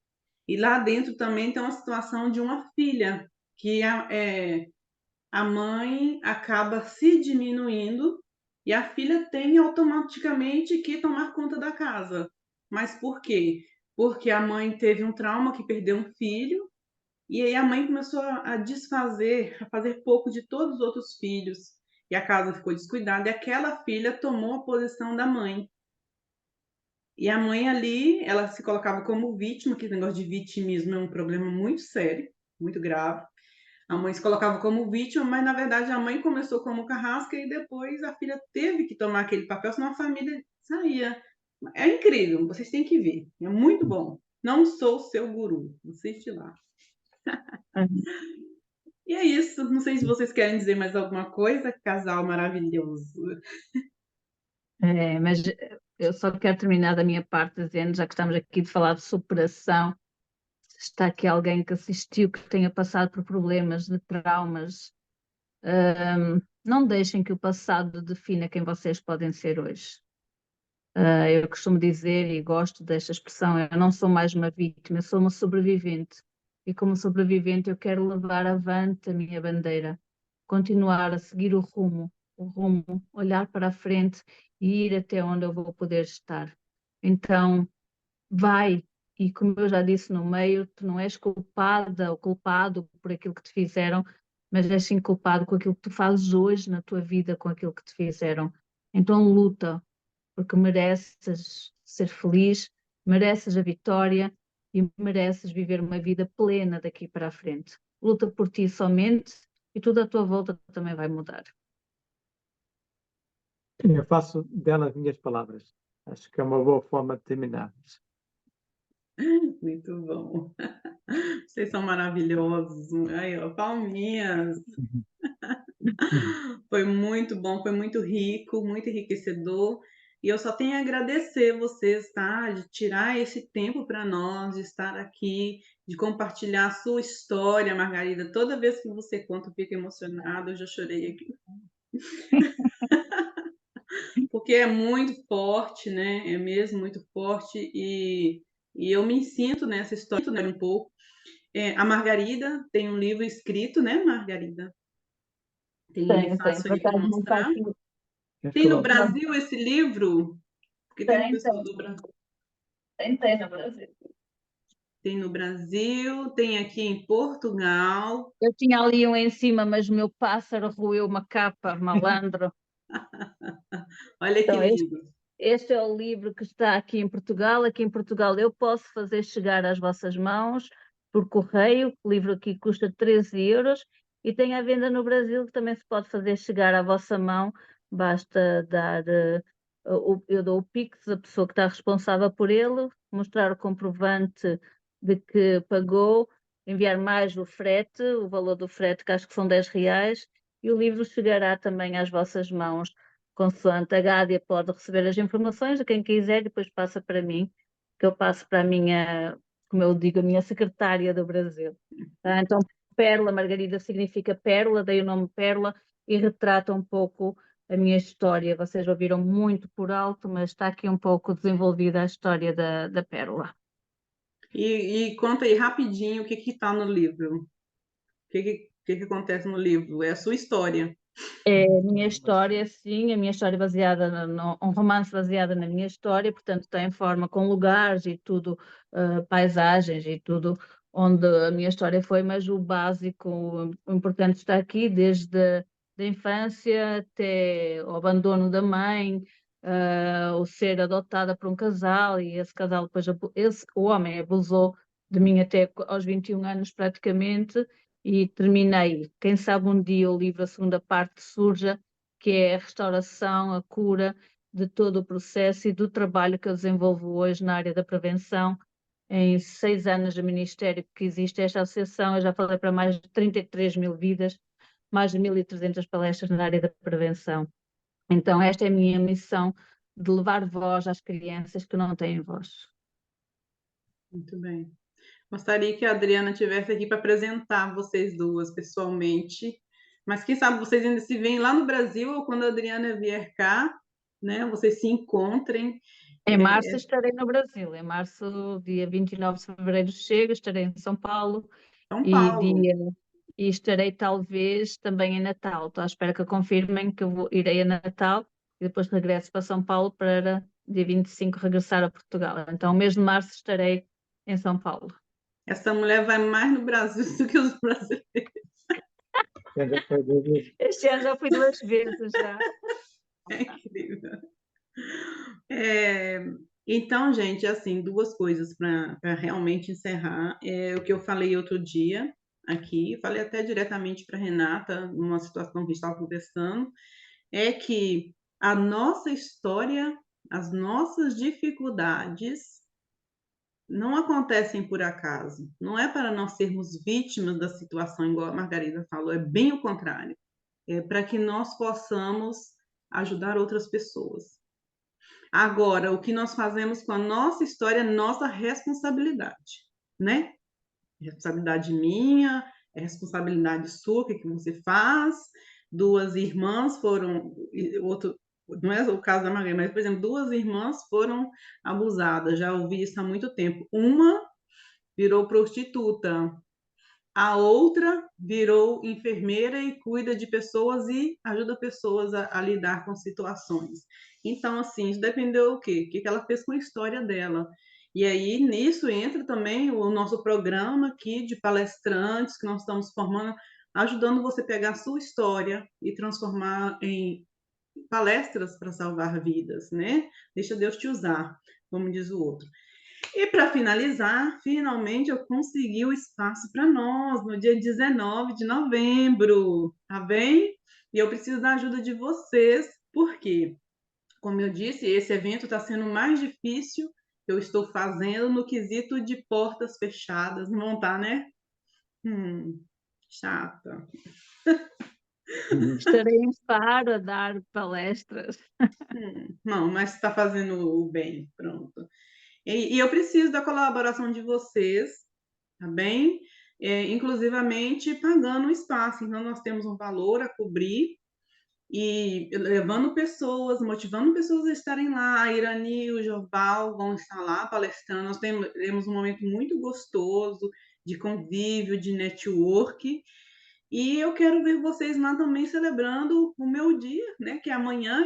E lá dentro também tem uma situação de uma filha, que a mãe acaba se diminuindo e a filha tem automaticamente que tomar conta da casa. Mas por quê? Porque a mãe teve um trauma que perdeu um filho e aí a mãe começou a desfazer, a fazer pouco de todos os outros filhos. E a casa ficou descuidada e aquela filha tomou a posição da mãe. E a mãe ali, ela se colocava como vítima, que esse negócio de vitimismo é um problema muito sério, muito grave. A mãe se colocava como vítima, mas na verdade a mãe começou como carrasca e depois a filha teve que tomar aquele papel, senão a família saía. É incrível, vocês têm que ver. É muito bom. Não sou seu guru. Assiste lá. E é isso. Não sei se vocês querem dizer mais alguma coisa. Casal maravilhoso. Mas eu só quero terminar da minha parte dizendo, já que estamos aqui de falar de superação, se está aqui alguém que assistiu, que tenha passado por problemas de traumas, não deixem que o passado defina quem vocês podem ser hoje. Eu costumo dizer e gosto desta expressão, eu não sou mais uma vítima, eu sou uma sobrevivente. E como sobrevivente eu quero levar avante a minha bandeira, continuar a seguir o rumo, olhar para a frente e ir até onde eu vou poder estar. Então, vai, e como eu já disse no meio, tu não és culpada ou culpado por aquilo que te fizeram, mas és sim culpado com aquilo que tu fazes hoje na tua vida, com aquilo que te fizeram. Então luta, porque mereces ser feliz, mereces a vitória e mereces viver uma vida plena daqui para a frente. Luta por ti somente e tudo à tua volta também vai mudar. Eu faço delas minhas palavras. Acho que é uma boa forma de terminarmos. Muito bom. Vocês são maravilhosos. Aí, ó, palminhas. Foi muito bom, foi muito rico, muito enriquecedor. E eu só tenho a agradecer vocês, tá? De tirar esse tempo para nós, de estar aqui, de compartilhar a sua história, Margarida. Toda vez que você conta, eu fico emocionada. Eu já chorei aqui. Porque é muito forte, né? É mesmo muito forte. E eu me sinto nessa história um pouco. A Margarida tem um livro escrito, né, Margarida? Tem ele Tem, fácil por aí para acaso não está mostrar. aqui. Tem no Não, Brasil esse livro? Porque tem um pessoal do Brasil. tem no Brasil. Tem no Brasil, tem aqui em Portugal. Eu tinha ali um em cima, mas o meu pássaro roeu uma capa, malandro. Olha que Então, lindo. este é o livro que está aqui em Portugal. Aqui em Portugal eu posso fazer chegar às vossas mãos por correio. O livro aqui custa 13 euros e tem à venda no Brasil que também se pode fazer chegar à vossa mão. Basta dar, eu dou o Pix, a pessoa que está responsável por ele, mostrar o comprovante de que pagou, enviar mais o frete, o valor do frete, que acho que são 10 reais, e o livro chegará também às vossas mãos consoante a Gádia pode receber as informações de quem quiser e depois passa para mim, que eu passo para a minha, como eu digo, a minha secretária do Brasil. Tá? Então, Pérola, Margarida significa pérola, dei o nome Pérola e retrata um pouco a minha história. Vocês ouviram muito por alto, mas está aqui um pouco desenvolvida a história da Pérola. E conta aí rapidinho o que está no livro. O que acontece no livro? É a sua história. A minha história, sim, a minha história baseada um romance baseado na minha história, portanto tem forma com lugares e tudo, paisagens e tudo onde a minha história foi, mas o básico, o importante está aqui, desde a infância até o abandono da mãe, o ser adotada por um casal e esse casal depois, o homem abusou de mim até aos 21 anos praticamente, e terminei. Quem sabe um dia o livro, a segunda parte, surja, que é a restauração, a cura de todo o processo e do trabalho que eu desenvolvo hoje na área da prevenção. Em 6 anos de ministério que existe esta associação, eu já falei para mais de 33 mil vidas, mais de 1.300 palestras na área da prevenção. Então, esta é a minha missão, de levar voz às crianças que não têm voz. Muito bem. Gostaria que a Adriana estivesse aqui para apresentar vocês duas pessoalmente, mas quem sabe vocês ainda se veem lá no Brasil ou quando a Adriana vier cá, né? Vocês se encontrem. Em março estarei no Brasil. Em março, dia 29 de fevereiro, chego, estarei em São Paulo. São E, Paulo. e estarei talvez também em Natal. Estou à espera que confirmem que eu irei a Natal e depois regresso para São Paulo para dia 25 regressar a Portugal. Então, mês de março estarei em São Paulo. Essa mulher vai mais no Brasil do que os brasileiros. Este ano já fui 2 vezes já. É incrível. Então, gente, assim, duas coisas para realmente encerrar. O que eu falei outro dia aqui, falei até diretamente para Renata, numa situação que a gente estava conversando, é que a nossa história, as nossas dificuldades não acontecem por acaso. Não é para nós sermos vítimas da situação, igual a Margarida falou, é bem o contrário. É para que nós possamos ajudar outras pessoas. Agora, o que nós fazemos com a nossa história é nossa responsabilidade, né? Responsabilidade minha, é responsabilidade sua, o que você faz. Duas irmãs foram, outro, não é o caso da Maria, mas, por exemplo, duas irmãs foram abusadas, já ouvi isso há muito tempo. Uma virou prostituta, a outra virou enfermeira e cuida de pessoas e ajuda pessoas a lidar com situações. Então, assim, isso dependeu do quê? O que ela fez com a história dela. E aí, nisso entra também o nosso programa aqui de palestrantes que nós estamos formando, ajudando você a pegar a sua história e transformar em palestras para salvar vidas, né? Deixa Deus te usar, como diz o outro. E para finalizar, finalmente eu consegui o espaço para nós no dia 19 de novembro, tá bem? E eu preciso da ajuda de vocês, porque, como eu disse, esse evento está sendo mais difícil que eu estou fazendo no quesito de portas fechadas. Não tá, né? Chata. Estarei em Faro a dar palestras. Não, mas está fazendo o bem, pronto. E eu preciso da colaboração de vocês, tá bem? Inclusivamente pagando o espaço. Então, nós temos um valor a cobrir e levando pessoas, motivando pessoas a estarem lá. A Irani e o Joval vão estar lá palestrando. Nós teremos um momento muito gostoso de convívio, de network. E eu quero ver vocês lá também celebrando o meu dia, né? Que é amanhã,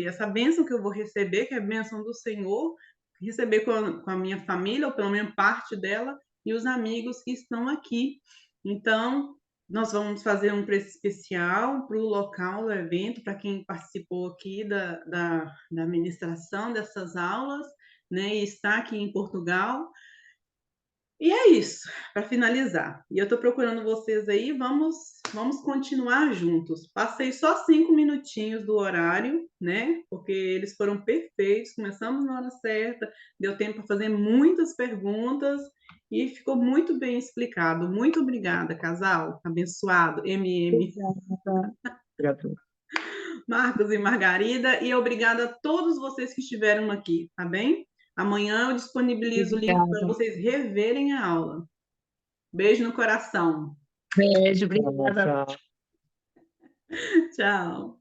essa bênção que eu vou receber, que é a bênção do Senhor, receber com a minha família, ou pelo menos parte dela, e os amigos que estão aqui. Então, nós vamos fazer um preço especial para o local do evento, para quem participou aqui da ministração dessas aulas, né? E está aqui em Portugal. E é isso, para finalizar. E eu estou procurando vocês aí, vamos continuar juntos. Passei só 5 minutinhos do horário, né? Porque eles foram perfeitos, começamos na hora certa, deu tempo para fazer muitas perguntas e ficou muito bem explicado. Muito obrigada, casal abençoado, MM. Obrigado. Marcos e Margarida, e obrigada a todos vocês que estiveram aqui, tá bem? Amanhã eu disponibilizo o link para vocês reverem a aula. Beijo no coração. Beijo, obrigada. Tchau. Tchau.